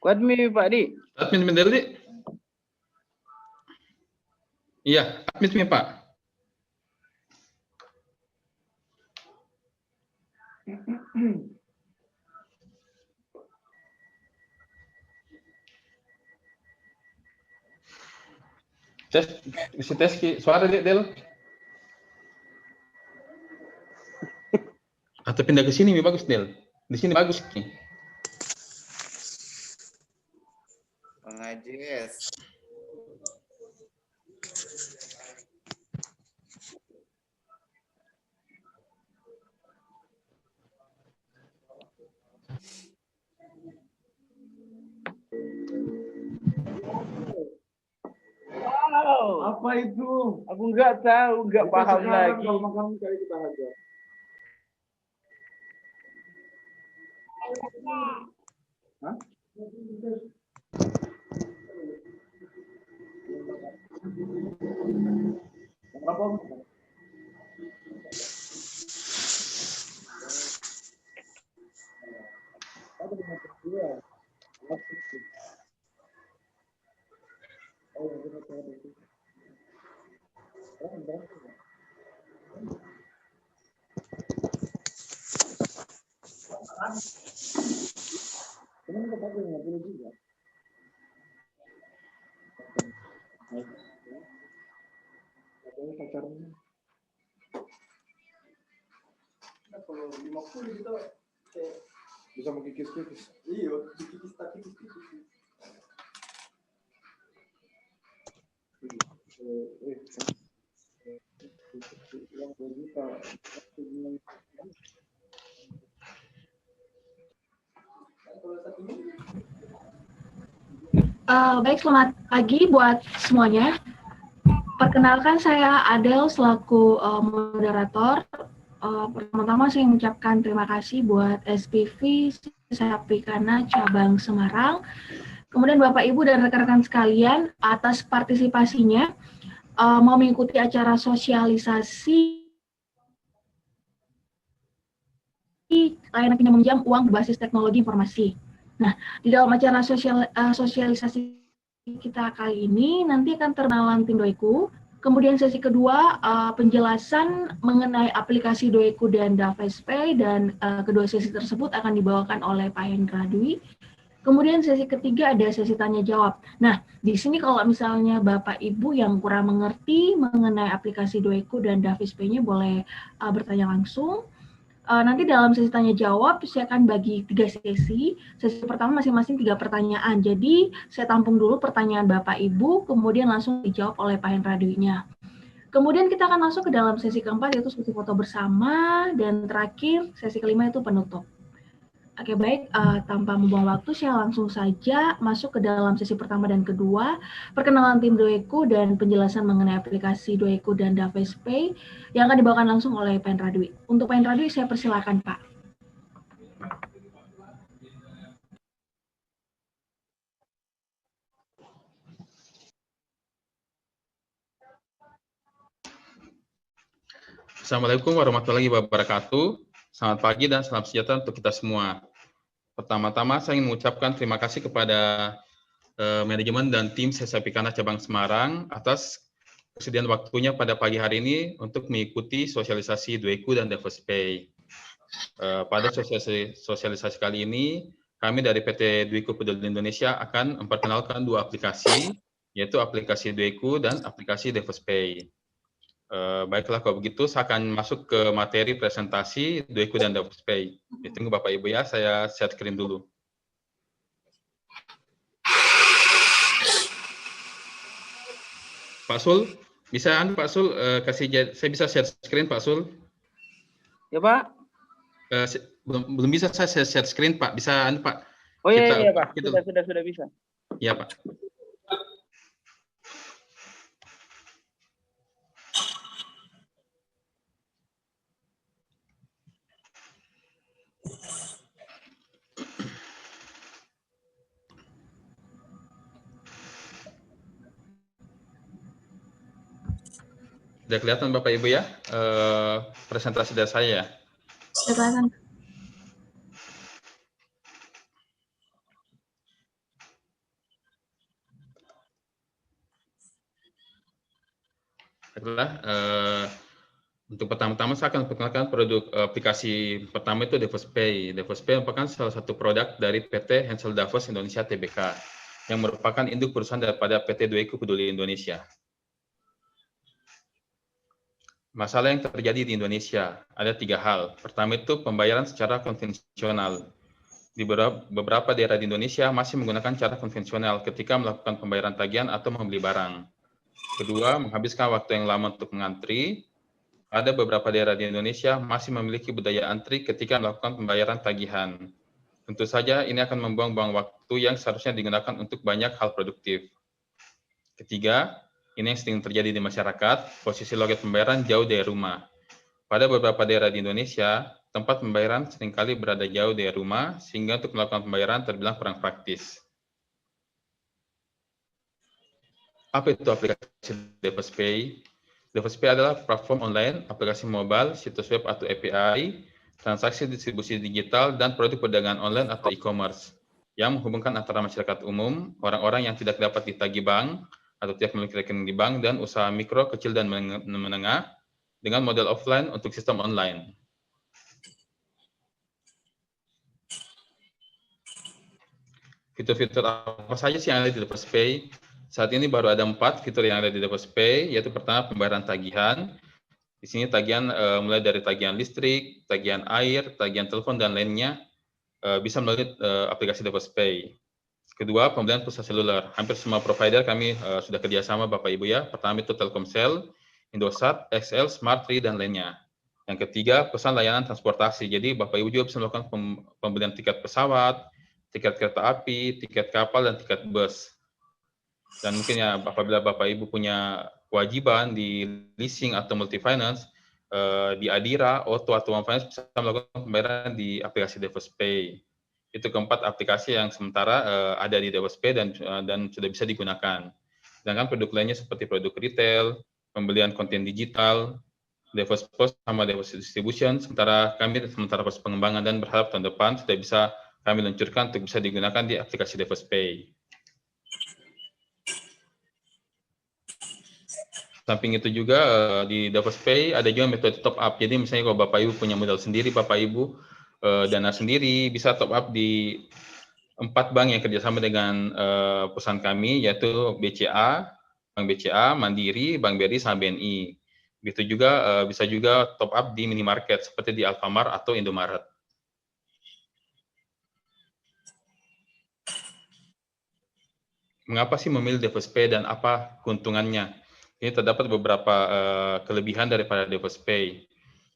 Kuat mi Pak Di. Admin Mendeldi. Iya, admin mi Pak. Tes, bisa tes suara Del. Atau pindah ke sini mi bagus Del. Di sini bagus nih. Pengajian. Wow, apa itu? Aku nggak tahu, nggak paham lagi. Kamu kali kita hajar. Hah? Apa? Kalau 50 kita bisa mengkikis-kikis. Iya, dikikis tapi kikis. Baik, selamat pagi buat semuanya. Perkenalkan saya Adel selaku moderator. Pertama-tama saya mengucapkan terima kasih buat SPV Sapikana Cabang Semarang. Kemudian Bapak Ibu dan rekan-rekan sekalian atas partisipasinya mau mengikuti acara sosialisasi layanan pinjam meminjam uang berbasis teknologi informasi. Nah, di dalam acara sosialisasi kita kali ini nanti akan perkenalan tim Doeku. Kemudian sesi kedua penjelasan mengenai aplikasi Doeku dan DaVSP, dan kedua sesi tersebut akan dibawakan oleh Pak Hendra Dwi. Kemudian sesi ketiga ada sesi tanya jawab. Nah, di sini kalau misalnya Bapak Ibu yang kurang mengerti mengenai aplikasi Doeku dan DaVSP-nya boleh bertanya langsung. Nanti dalam sesi tanya jawab saya akan bagi 3 sesi. Sesi pertama masing-masing 3 pertanyaan. Jadi saya tampung dulu pertanyaan Bapak Ibu, kemudian langsung dijawab oleh Pak Hendra Dwi-nya. Kemudian kita akan masuk ke dalam sesi keempat, yaitu sesi foto bersama, dan terakhir sesi kelima itu penutup. Oke, baik, tanpa membuang waktu, saya langsung saja masuk ke dalam sesi pertama dan kedua, perkenalan tim Doeku dan penjelasan mengenai aplikasi Doeku dan DaVSP yang akan dibawakan langsung oleh Pak Hendra Dwi. Untuk Pak Hendra Dwi, saya persilakan, Pak. Assalamualaikum warahmatullahi wabarakatuh. Selamat pagi dan salam sejahtera untuk kita semua. Pertama-tama saya ingin mengucapkan terima kasih kepada manajemen dan tim Sapikana Cabang Semarang atas kesediaan waktunya pada pagi hari ini untuk mengikuti sosialisasi Doeku dan DaVSP. Pada sosialisasi kali ini, kami dari PT Doeku Peduli Indonesia akan memperkenalkan 2 aplikasi, yaitu aplikasi Doeku dan aplikasi DaVSP. Baiklah, kalau begitu saya akan masuk ke materi presentasi Doeku dan DaVSP. Tunggu Bapak Ibu ya, saya share screen dulu. Pak Sul, bisa Pak Sul saya bisa share screen Pak Sul? Ya Pak. Belum bisa saya share screen Pak, bisa Pak? Oh iya Pak, sudah bisa. Iya Pak. Sudah kelihatan Bapak Ibu ya, presentasi dari saya ya? Sudah kelihatan. adalah untuk pertama-tama saya akan perkenalkan produk aplikasi pertama itu DevosPay. DevosPay merupakan salah satu produk dari PT Hensel Davos Indonesia Tbk yang merupakan induk perusahaan daripada PT Dueku Peduli Indonesia. Masalah yang terjadi di Indonesia ada 3 hal. Pertama itu pembayaran secara konvensional. Di beberapa daerah di Indonesia masih menggunakan cara konvensional ketika melakukan pembayaran tagihan atau membeli barang. Kedua, menghabiskan waktu yang lama untuk mengantri. Ada beberapa daerah di Indonesia masih memiliki budaya antri ketika melakukan pembayaran tagihan. Tentu saja ini akan membuang-buang waktu yang seharusnya digunakan untuk banyak hal produktif. Ketiga, ini yang sering terjadi di masyarakat, posisi loket pembayaran jauh dari rumah. Pada beberapa daerah di Indonesia, tempat pembayaran seringkali berada jauh dari rumah, sehingga untuk melakukan pembayaran terbilang kurang praktis. Apa itu aplikasi DevosPay? DevosPay adalah platform online, aplikasi mobile, situs web atau API, transaksi distribusi digital, dan produk perdagangan online atau e-commerce yang menghubungkan antara masyarakat umum, orang-orang yang tidak dapat ditagih bank, atau tidak memiliki rekening di bank, dan usaha mikro, kecil, dan menengah dengan model offline untuk sistem online. Fitur-fitur apa saja sih yang ada di DevosPay? Saat ini baru ada 4 fitur yang ada di DevosPay, yaitu pertama pembayaran tagihan. Di sini tagihan mulai dari tagihan listrik, tagihan air, tagihan telepon, dan lainnya bisa melalui aplikasi DevosPay. Kedua, pembelian pulsa seluler. Hampir semua provider kami sudah kerjasama Bapak Ibu ya. Pertama itu Telkomsel, Indosat, XL, Smartfren, dan lainnya. Yang ketiga, pesan layanan transportasi. Jadi Bapak Ibu juga bisa melakukan pembelian tiket pesawat, tiket kereta api, tiket kapal, dan tiket bus. Dan mungkin ya apabila Bapak Ibu punya kewajiban di leasing atau multi finance, di Adira, Auto, atau One Finance bisa melakukan pembayaran di aplikasi DevosPay. Itu keempat aplikasi yang sementara ada di DevosPay dan sudah bisa digunakan. Sedangkan produk lainnya seperti produk retail, pembelian konten digital, DevosPost sama Devos Distribution, sementara proses pengembangan dan berharap tahun depan sudah bisa kami luncurkan untuk bisa digunakan di aplikasi DevosPay. Samping itu juga di DevosPay ada juga metode top up. Jadi misalnya kalau Bapak Ibu punya modal sendiri, Bapak Ibu dana sendiri, bisa top up di 4 bank yang kerjasama dengan perusahaan kami, yaitu BCA, Bank BCA, Mandiri, Bank BRI, sama BNI. Begitu juga bisa juga top up di minimarket seperti di Alfamart atau Indomaret. Mengapa sih memilih DevosPay dan apa keuntungannya? Ini terdapat beberapa kelebihan daripada DevosPay.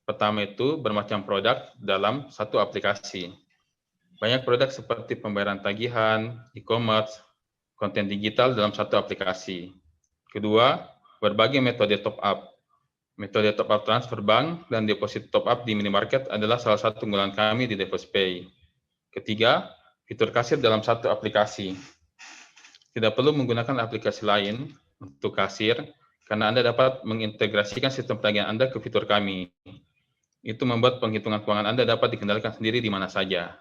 Pertama itu bermacam produk dalam satu aplikasi. Banyak produk seperti pembayaran tagihan, e-commerce, konten digital dalam satu aplikasi. Kedua, berbagai metode top up. Metode top up transfer bank dan deposit top up di minimarket adalah salah satu unggulan kami di DevosPay. Ketiga, fitur kasir dalam satu aplikasi. Tidak perlu menggunakan aplikasi lain untuk kasir, karena Anda dapat mengintegrasikan sistem tagihan Anda ke fitur kami. Itu membuat penghitungan keuangan Anda dapat dikendalikan sendiri di mana saja.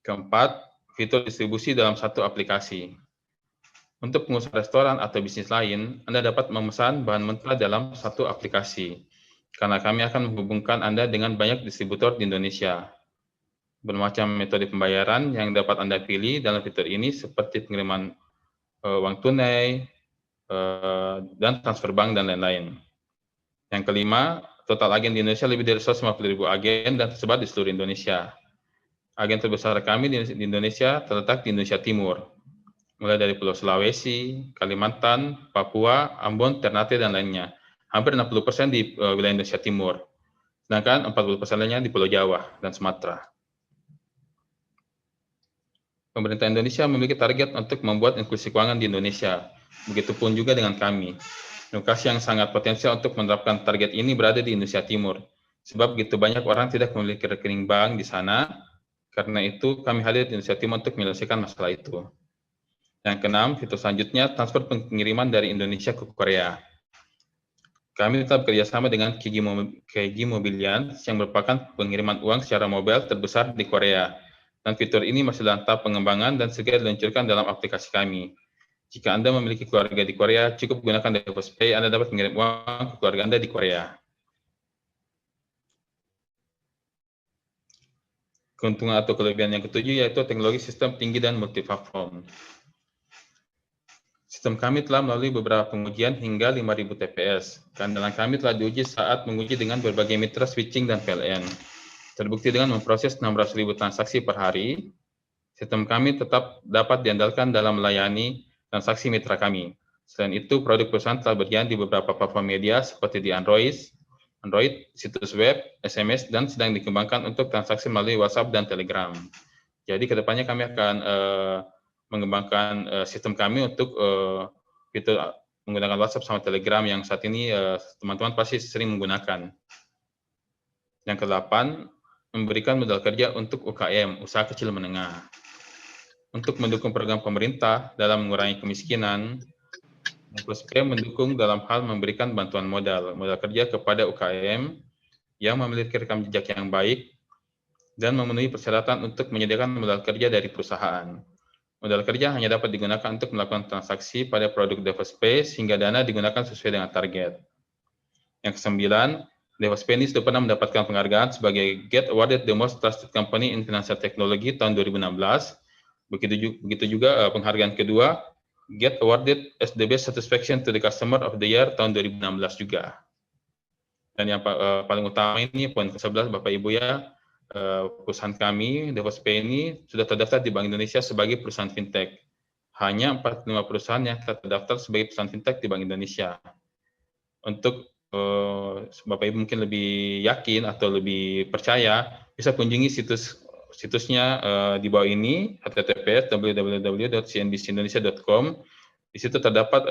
Keempat, fitur distribusi dalam satu aplikasi. Untuk pengusaha restoran atau bisnis lain, Anda dapat memesan bahan mentah dalam satu aplikasi, karena kami akan menghubungkan Anda dengan banyak distributor di Indonesia. Bermacam metode pembayaran yang dapat Anda pilih dalam fitur ini seperti pengiriman uang tunai, dan transfer bank, dan lain-lain. Yang kelima, total agen di Indonesia lebih dari 150.000 agen dan tersebar di seluruh Indonesia. Agen terbesar kami di Indonesia terletak di Indonesia Timur, mulai dari Pulau Sulawesi, Kalimantan, Papua, Ambon, Ternate, dan lainnya. Hampir 60% di wilayah Indonesia Timur, sedangkan 40% lainnya di Pulau Jawa dan Sumatera. Pemerintah Indonesia memiliki target untuk membuat inklusi keuangan di Indonesia. Begitupun juga dengan kami. Lokasi yang sangat potensial untuk menerapkan target ini berada di Indonesia Timur. Sebab begitu banyak orang tidak memiliki rekening bank di sana. Karena itu kami hadir di Indonesia Timur untuk menyelesaikan masalah itu. Yang keenam, fitur selanjutnya transfer pengiriman dari Indonesia ke Korea. Kami tetap bekerjasama dengan KG Mobilian yang merupakan pengiriman uang secara mobile terbesar di Korea. Dan fitur ini masih dalam tahap pengembangan dan segera diluncurkan dalam aplikasi kami. Jika Anda memiliki keluarga di Korea, cukup gunakan DevosPay, Anda dapat mengirim uang ke keluarga Anda di Korea. Keuntungan atau kelebihan yang ketujuh yaitu teknologi sistem tinggi dan multiplatform. Sistem kami telah melalui beberapa pengujian hingga 5.000 TPS. Keandalan kami telah diuji saat menguji dengan berbagai mitra switching dan PLN. Terbukti dengan memproses 600.000 transaksi per hari, sistem kami tetap dapat diandalkan dalam melayani transaksi mitra kami. Selain itu, produk perusahaan telah berjalan di beberapa platform media seperti di Android, situs web, SMS, dan sedang dikembangkan untuk transaksi melalui WhatsApp dan Telegram. Jadi kedepannya kami akan mengembangkan sistem kami untuk fitur menggunakan WhatsApp sama Telegram yang saat ini teman-teman pasti sering menggunakan. Yang ke-8, memberikan modal kerja untuk UKM, usaha kecil menengah. Untuk mendukung program pemerintah dalam mengurangi kemiskinan, DevosPay mendukung dalam hal memberikan bantuan modal kerja kepada UKM yang memiliki rekam jejak yang baik dan memenuhi persyaratan untuk menyediakan modal kerja dari perusahaan. Modal kerja hanya dapat digunakan untuk melakukan transaksi pada produk DevosPay sehingga dana digunakan sesuai dengan target. Yang ke-9, DevosPay ini sudah pernah mendapatkan penghargaan sebagai Get Awarded the Most Trusted Company in Financial Technology tahun 2016. Begitu juga penghargaan kedua, Get Awarded as the Best Satisfaction to the Customer of the Year tahun 2016 juga. Dan yang paling utama ini, poin ke-11 Bapak Ibu ya, perusahaan kami, DevosPay ini sudah terdaftar di Bank Indonesia sebagai perusahaan fintech. Hanya 45 perusahaan yang terdaftar sebagai perusahaan fintech di Bank Indonesia. Untuk Bapak Ibu mungkin lebih yakin atau lebih percaya, bisa kunjungi situsnya di bawah ini, https://www.cnbcindonesia.com. Di situ terdapat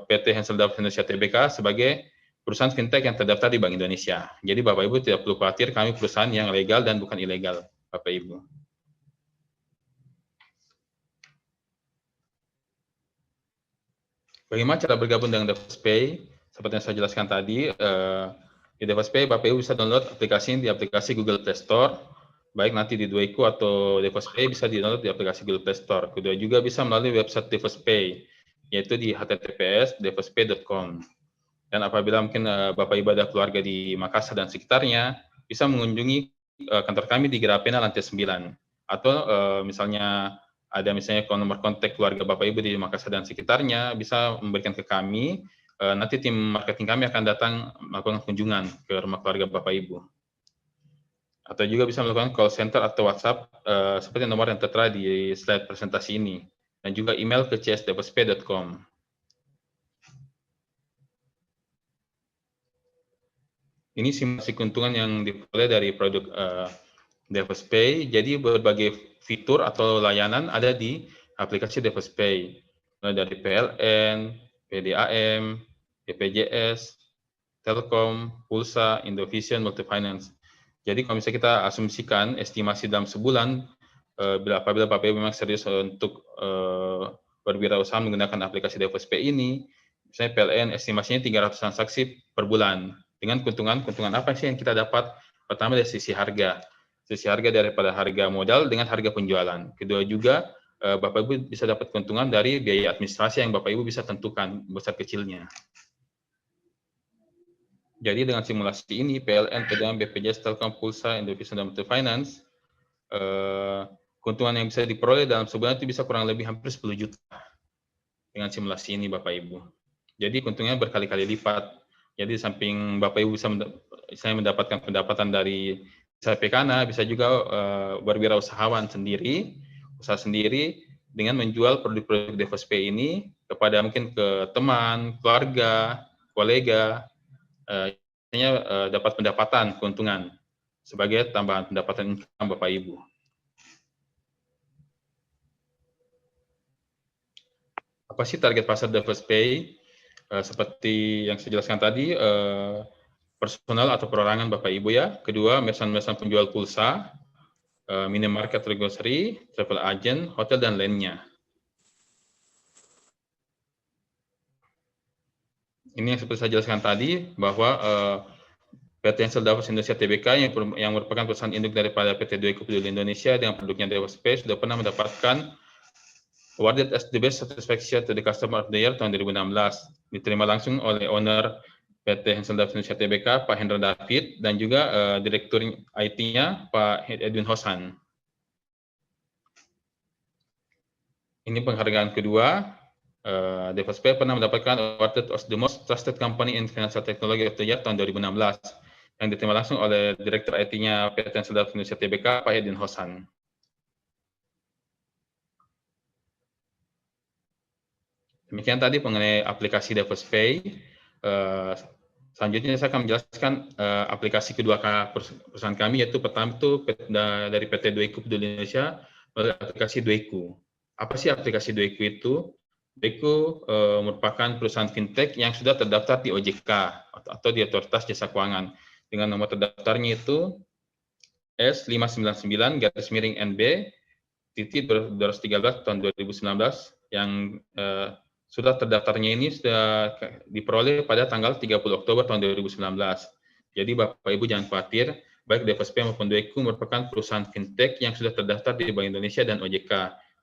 PT Hensel Dapat Indonesia Tbk sebagai perusahaan fintech yang terdaftar di Bank Indonesia. Jadi Bapak Ibu tidak perlu khawatir, kami perusahaan yang legal dan bukan ilegal, Bapak Ibu. Bagaimana cara bergabung dengan DevosPay? Seperti yang saya jelaskan tadi, di DevosPay Bapak Ibu bisa download aplikasi di aplikasi Google Play Store, baik nanti di Dueku atau DevosPay bisa di-download di aplikasi Google Play Store. Kedua juga bisa melalui website DevosPay, yaitu di https://devospay.com. Dan apabila mungkin Bapak Ibu ada keluarga di Makassar dan sekitarnya, bisa mengunjungi kantor kami di Grapena lantai 9. Atau misalnya nomor kontak keluarga Bapak Ibu di Makassar dan sekitarnya, bisa memberikan ke kami. Nanti tim marketing kami akan datang melakukan kunjungan ke rumah keluarga Bapak Ibu. Atau juga bisa melakukan call center atau WhatsApp seperti nomor yang tertera di slide presentasi ini. Dan juga email ke csdevospay.com. Ini simulasi keuntungan yang diperoleh dari produk DevosPay. Jadi berbagai fitur atau layanan ada di aplikasi DevosPay. Dari PLN, PDAM, BPJS, Telkom, Pulsa, Indovision, Multifinance. Jadi kalau misalnya kita asumsikan estimasi dalam sebulan, apabila Bapak Ibu memang serius untuk berwirausaha menggunakan aplikasi DevosPay ini, misalnya PLN estimasinya 300 transaksi per bulan. Dengan keuntungan apa sih yang kita dapat? Pertama dari sisi harga daripada harga modal dengan harga penjualan. Kedua juga Bapak Ibu bisa dapat keuntungan dari biaya administrasi yang Bapak Ibu bisa tentukan besar kecilnya. Jadi dengan simulasi ini PLN, PDAM, BPJS, Telkom, Pulsa, Indovision, dan Multifinance, keuntungan yang bisa diperoleh dalam sebulan itu bisa kurang lebih hampir 10 juta dengan simulasi ini Bapak Ibu. Jadi keuntungannya berkali-kali lipat. Jadi samping Bapak Ibu bisa mendapatkan pendapatan dari Pekana, bisa juga berwirausahawan sendiri, usaha sendiri dengan menjual produk-produk DevosPay ini kepada mungkin ke teman, keluarga, kolega, dapat pendapatan, keuntungan sebagai tambahan pendapatan income Bapak Ibu. Apa sih target pasar DevosPay? Seperti yang saya jelaskan tadi, personal atau perorangan Bapak Ibu ya. Kedua, merchant penjual pulsa, minimarket, grocery, travel agent, hotel, dan lainnya. Ini yang seperti saya jelaskan tadi, bahwa PT Hensel Dapat Indonesia Tbk yang merupakan perusahaan induk daripada PT Dueku Peduli Indonesia dengan produknya DevosPay sudah pernah mendapatkan awarded as the best satisfaction to the customer of the year tahun 2016. Diterima langsung oleh owner PT Hansel David Indonesia Tbk, Pak Hendra David, dan juga Direktur IT-nya, Pak Edwin Hosan. Ini penghargaan kedua. DevSP pernah mendapatkan awarded as the most trusted company in financial technology of the year tahun 2016, yang diterima langsung oleh Direktur IT-nya PT Hansel David Indonesia Tbk, Pak Edwin Hosan. Demikian tadi mengenai aplikasi DevSP. Selanjutnya saya akan menjelaskan aplikasi kedua perusahaan kami, yaitu pertama itu dari PT Dueku Peduli Indonesia, aplikasi Dueku. Apa sih aplikasi Dueku itu? Dueku merupakan perusahaan fintech yang sudah terdaftar di OJK atau di Otoritas Jasa Keuangan dengan nomor terdaftarnya itu S599-NB titik 213 tahun 2019 yang sudah terdaftarnya ini sudah diperoleh pada tanggal 30 Oktober tahun 2019. Jadi Bapak Ibu jangan khawatir, baik DevSP maupun Dueku merupakan perusahaan fintech yang sudah terdaftar di Bank Indonesia dan OJK,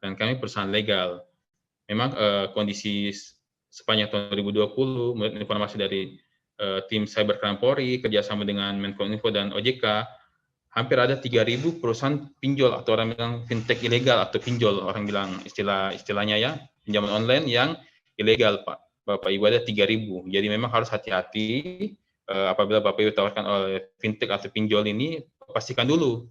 dan kami perusahaan legal. Memang kondisi sepanjang tahun 2020, menurut informasi dari tim Cybercrime Polri, kerjasama dengan Menkominfo dan OJK, hampir ada 3.000 perusahaan pinjol atau orang bilang fintech ilegal atau pinjol, orang bilang istilahnya ya, pinjaman online yang ilegal, Pak. Bapak Ibu ada 3.000. Jadi memang harus hati-hati apabila Bapak Ibu tawarkan oleh fintech atau pinjol ini, pastikan dulu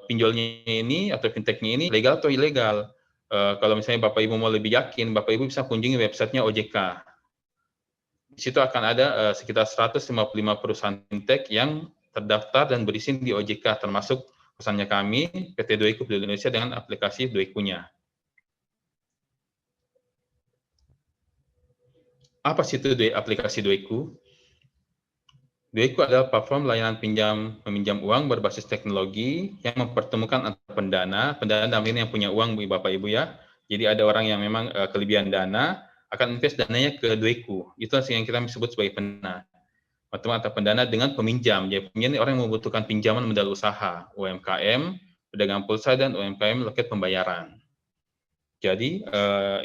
pinjolnya ini atau fintechnya ini legal atau ilegal. Kalau misalnya Bapak Ibu mau lebih yakin, Bapak Ibu bisa kunjungi websitenya OJK. Di situ akan ada sekitar 155 perusahaan fintech yang terdaftar dan berizin di OJK, termasuk perusahaannya kami, PT Dueku Peduli Indonesia dengan aplikasi Dueku-nya. Apa sih itu aplikasi Dueku? Dueku adalah platform layanan meminjam uang berbasis teknologi yang mempertemukan antara pendana dalam ini yang punya uang, Bapak Ibu ya. Jadi ada orang yang memang kelebihan dana, akan invest dananya ke Dueku. Itu yang kita sebut sebagai pendana. Atau pendana dengan peminjam. Jadi peminjam orang yang membutuhkan pinjaman modal usaha, UMKM, pedagang pulsa, dan UMKM loket pembayaran. Jadi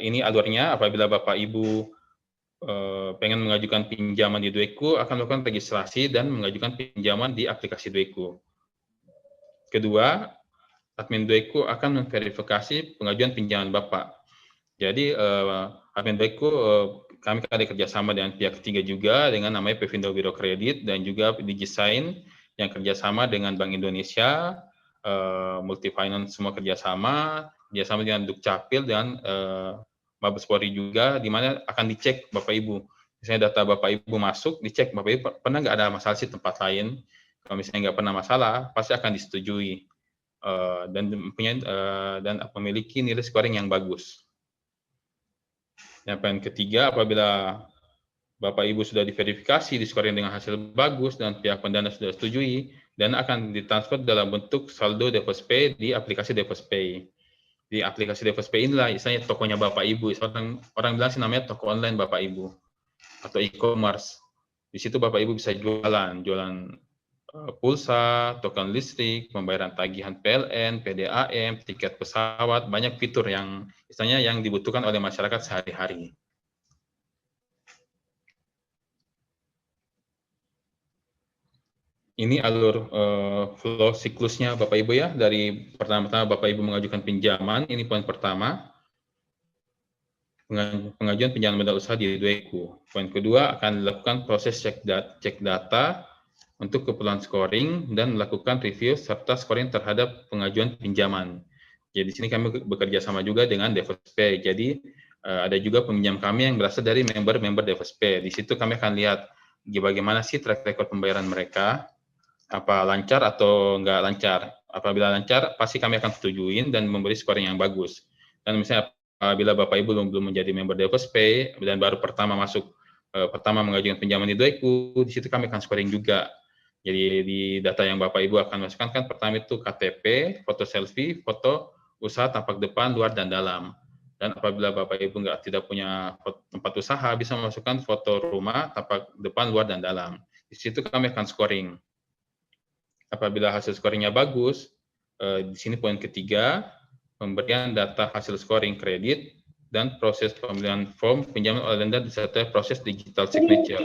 ini alurnya apabila Bapak Ibu pengen mengajukan pinjaman di Dueku, akan melakukan registrasi dan mengajukan pinjaman di aplikasi Dueku. Kedua, admin Dueku akan memverifikasi pengajuan pinjaman Bapak. Jadi admin Dueku kami ada kerjasama dengan pihak ketiga juga dengan namanya Pevindo Biro Kredit dan juga DigiSign yang kerjasama dengan Bank Indonesia, Multifinance semua kerjasama dengan Dukcapil dan Mabes Polri juga, di mana akan dicek Bapak Ibu. Misalnya data Bapak Ibu masuk, dicek Bapak Ibu pernah nggak ada masalah di tempat lain. Kalau misalnya nggak pernah masalah, pasti akan disetujui dan memiliki nilai scoring yang bagus. Yang paling ketiga, apabila Bapak Ibu sudah diverifikasi, di scoring dengan hasil bagus dan pihak pendana sudah setujui, dan akan ditransfer dalam bentuk saldo DevSP di aplikasi DevSP. Di aplikasi DevSP inilah istilahnya tokonya Bapak Ibu. Orang bilang sih namanya toko online Bapak Ibu atau e-commerce. Di situ Bapak Ibu bisa jualan pulsa, token listrik, pembayaran tagihan PLN, PDAM, tiket pesawat, banyak fitur yang istilahnya yang dibutuhkan oleh masyarakat sehari-hari. Ini alur flow siklusnya Bapak Ibu ya, dari pertama-tama Bapak Ibu mengajukan pinjaman, ini poin pertama, pengajuan pinjaman modal usaha di Dueku. Poin kedua akan dilakukan proses cek data untuk keperluan scoring dan melakukan review serta scoring terhadap pengajuan pinjaman. Jadi di sini kami bekerja sama juga dengan DevSP. Jadi ada juga peminjam kami yang berasal dari member-member DevSP. Di situ kami akan lihat bagaimana sih track record pembayaran mereka, apa lancar atau enggak lancar. Apabila lancar, pasti kami akan setujuin dan memberi scoring yang bagus. Dan misalnya apabila Bapak Ibu belum menjadi member DevSP dan baru pertama mengajukan pinjaman di Dueku, di situ kami akan scoring juga. Jadi di data yang Bapak Ibu akan masukkan kan pertama itu KTP, foto selfie, foto usaha tampak depan, luar, dan dalam. Dan apabila Bapak Ibu tidak punya tempat usaha, bisa memasukkan foto rumah tampak depan, luar, dan dalam. Di situ kami akan scoring. Apabila hasil scoringnya bagus, di sini poin ketiga, pemberian data hasil scoring kredit, dan proses pembelian form pinjaman oleh lender disertai proses digital signature.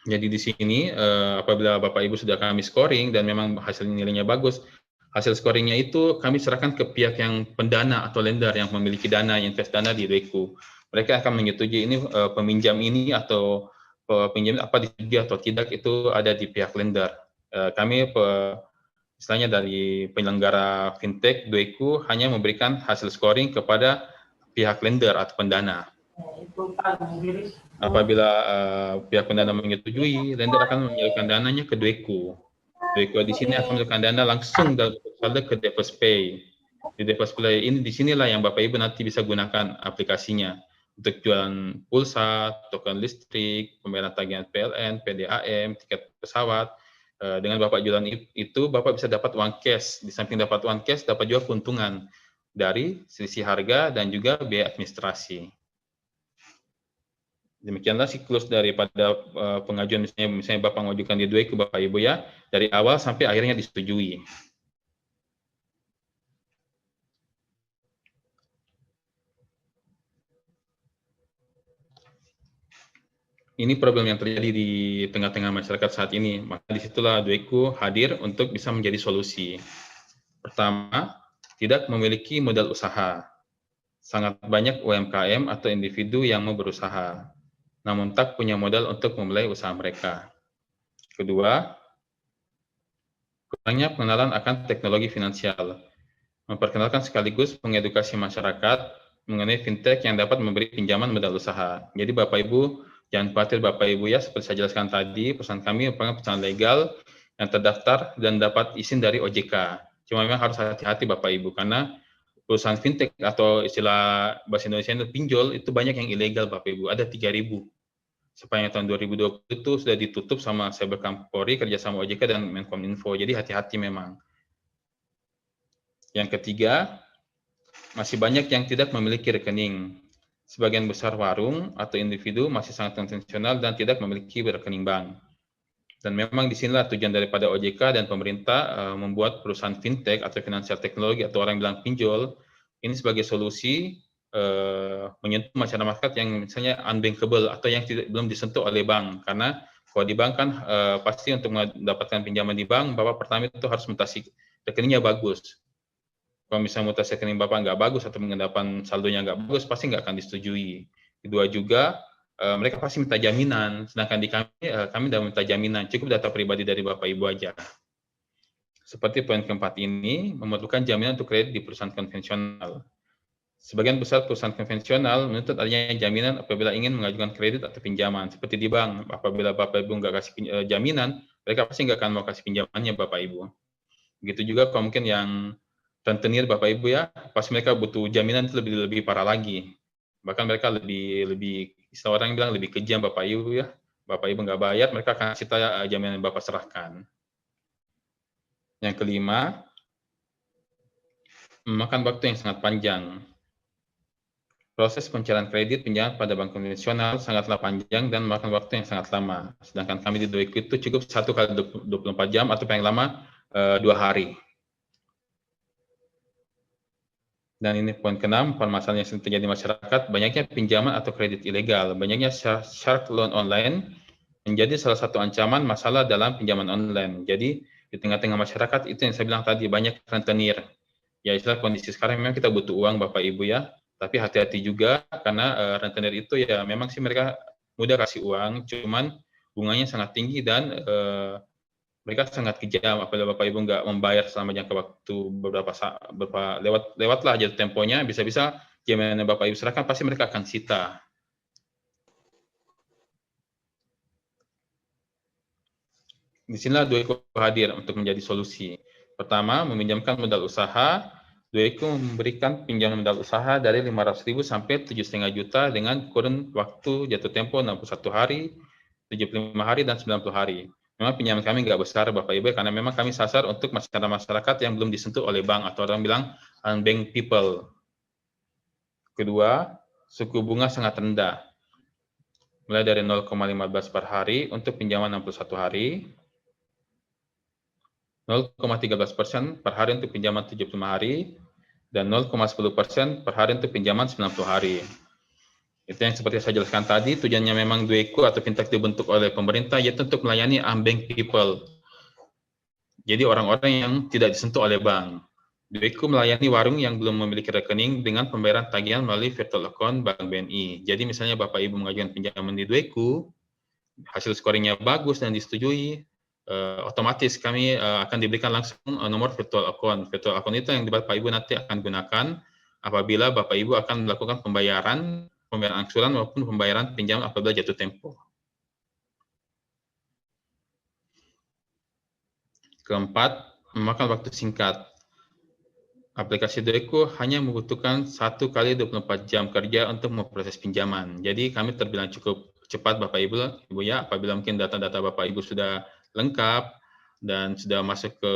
Jadi di sini apabila Bapak Ibu sudah kami scoring dan memang hasil nilainya bagus, hasil scoringnya itu kami serahkan ke pihak yang pendana atau lender yang memiliki dana, invest dana di DOEKU. Mereka akan menyetujui ini peminjam ini atau pinjam apa disetujui atau tidak, itu ada di pihak lender. Kami istilahnya dari penyelenggara fintech DOEKU hanya memberikan hasil scoring kepada pihak lender atau pendana. Apabila pihak pendana menyetujui, lender akan menyalurkan dananya ke DOEKU. DOEKU di sini akan menyalurkan dana langsung dalam saldo ke DeposPay. Di DeposPay ini di sinilah yang Bapak Ibu nanti bisa gunakan aplikasinya untuk jualan pulsa, token listrik, pembayaran tagihan PLN, PDAM, tiket pesawat. Dengan Bapak jualan itu, Bapak bisa dapat uang cash. Di samping dapat uang cash, dapat juga keuntungan dari selisih harga dan juga biaya administrasi. Demikianlah siklus daripada pengajuan, misalnya Bapak mengajukan di DOEKU, Bapak Ibu ya, dari awal sampai akhirnya disetujui. Ini problem yang terjadi di tengah-tengah masyarakat saat ini. Maka disitulah DOEKU hadir untuk bisa menjadi solusi. Pertama, tidak memiliki modal usaha. Sangat banyak UMKM atau individu yang mau berusaha, namun tak punya modal untuk memulai usaha mereka. Kedua, kurangnya pengenalan akan teknologi finansial. Memperkenalkan sekaligus mengedukasi masyarakat mengenai fintech yang dapat memberi pinjaman modal usaha. Jadi Bapak Ibu, jangan khawatir Bapak Ibu ya, seperti saya jelaskan tadi, perusahaan kami merupakan perusahaan legal yang terdaftar dan dapat izin dari OJK. Cuma memang harus hati-hati Bapak Ibu, karena perusahaan fintech atau istilah bahasa Indonesia itu pinjol, itu banyak yang ilegal Bapak Ibu, ada 3.000. Sepanjang tahun 2020 itu sudah ditutup sama Cybercrime Polri kerjasama OJK dan Menkominfo, jadi hati-hati memang. Yang ketiga, masih banyak yang tidak memiliki rekening. Sebagian besar warung atau individu masih sangat konvensional dan tidak memiliki rekening bank. Dan memang disinilah tujuan daripada OJK dan pemerintah membuat perusahaan fintech atau finansial teknologi atau orang bilang pinjol, ini sebagai solusi menyentuh masyarakat yang misalnya unbankable atau yang belum disentuh oleh bank. Karena kalau di bank kan pasti untuk mendapatkan pinjaman di bank, Bapak pertama itu harus mutasi rekeningnya bagus. Kalau misalnya mutasi rekening Bapak nggak bagus atau pengendapan saldonya nggak bagus, pasti nggak akan disetujui. Kedua juga, mereka pasti minta jaminan, sedangkan di kami tidak minta jaminan, cukup data pribadi dari Bapak Ibu aja. Seperti poin keempat ini, memerlukan jaminan untuk kredit di perusahaan konvensional. Sebagian besar perusahaan konvensional menuntut adanya jaminan apabila ingin mengajukan kredit atau pinjaman. Seperti di bank, apabila Bapak Ibu nggak kasih jaminan, mereka pasti nggak akan mau kasih pinjamannya Bapak Ibu. Begitu juga kalau mungkin yang rentenir Bapak Ibu ya, pas mereka butuh jaminan itu lebih parah lagi. Bahkan mereka lebih istilah orang bilang lebih kejam Bapak Ibu ya. Bapak Ibu nggak bayar, mereka akan cita jaminan yang Bapak serahkan. Yang kelima, memakan waktu yang sangat panjang. Proses pencairan kredit pinjaman pada bank konvensional sangatlah panjang dan memakan waktu yang sangat lama. Sedangkan kami di DOEKU itu cukup 1 kali 24 jam atau paling lama 2 hari. Dan ini poin ke-6, permasalahan yang sering terjadi di masyarakat, banyaknya pinjaman atau kredit ilegal, banyaknya shark loan online menjadi salah satu ancaman masalah dalam pinjaman online. Jadi di tengah-tengah masyarakat itu yang saya bilang tadi, banyak rentenir. Ya istilah kondisi sekarang memang kita butuh uang Bapak Ibu ya, tapi hati-hati juga karena rentenir itu ya memang sih mereka mudah kasih uang, cuman bunganya sangat tinggi dan mereka sangat kejam apabila Bapak Ibu nggak membayar selama jangka waktu beberapa lewatlah jatuh temponya, bisa-bisa jaminan Bapak Ibu serahkan pasti mereka akan sita. Di sinilah DOEKU hadir untuk menjadi solusi. Pertama, meminjamkan modal usaha. DOEKU memberikan pinjaman modal usaha dari 500.000 sampai 7,5 juta dengan kurun waktu jatuh tempo 61 hari, 75 hari, dan 90 hari. Memang pinjaman kami nggak besar Bapak Ibu karena memang kami sasar untuk masyarakat yang belum disentuh oleh bank atau orang bilang unbanked people. Kedua, suku bunga sangat rendah. Mulai dari 0,15 per hari untuk pinjaman 61 hari. 0,13% per hari untuk pinjaman 75 hari, dan 0,10% per hari untuk pinjaman 90 hari. Itu yang seperti saya jelaskan tadi, tujuannya memang Dueku atau fintech dibentuk oleh pemerintah, yaitu untuk melayani unbanked people. Jadi orang-orang yang tidak disentuh oleh bank. Dueku melayani warung yang belum memiliki rekening dengan pembayaran tagihan melalui virtual account Bank BNI. Jadi misalnya Bapak Ibu mengajukan pinjaman di Dueku, hasil scoringnya bagus dan disetujui, otomatis kami akan diberikan langsung nomor virtual account. Virtual account itu yang Bapak Ibu nanti akan gunakan apabila Bapak Ibu akan melakukan pembayaran angsuran maupun pembayaran pinjaman apabila jatuh tempo. Keempat, memakan waktu singkat. Aplikasi Dueku hanya membutuhkan 1 kali 24 jam kerja untuk memproses pinjaman. Jadi kami terbilang cukup cepat Bapak Ibu ya, apabila mungkin data-data Bapak Ibu sudah lengkap dan sudah masuk ke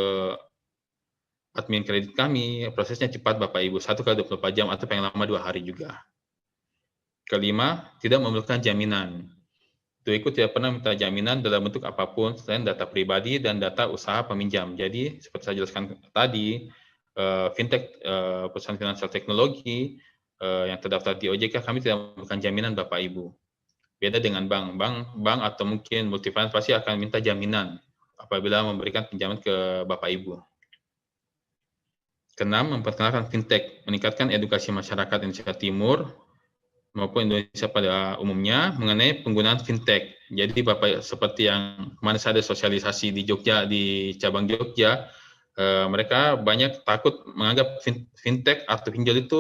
admin kredit kami, prosesnya cepat Bapak Ibu, 1 kali 24 jam atau paling lama 2 hari juga. Kelima, tidak memerlukan jaminan. Dueku tidak pernah minta jaminan dalam bentuk apapun selain data pribadi dan data usaha peminjam. Jadi seperti saya jelaskan tadi, fintech perusahaan finansial teknologi yang terdaftar di OJK, kami tidak memerlukan jaminan Bapak Ibu. Beda dengan bank atau mungkin multifinance pasti akan minta jaminan apabila memberikan pinjaman ke Bapak Ibu. Keenam, memperkenalkan fintech, meningkatkan edukasi masyarakat Indonesia Timur maupun Indonesia pada umumnya mengenai penggunaan fintech. Jadi Bapak, seperti yang kemarin saya ada sosialisasi di Jogja, di cabang Jogja, mereka banyak takut menganggap fintech atau pinjol itu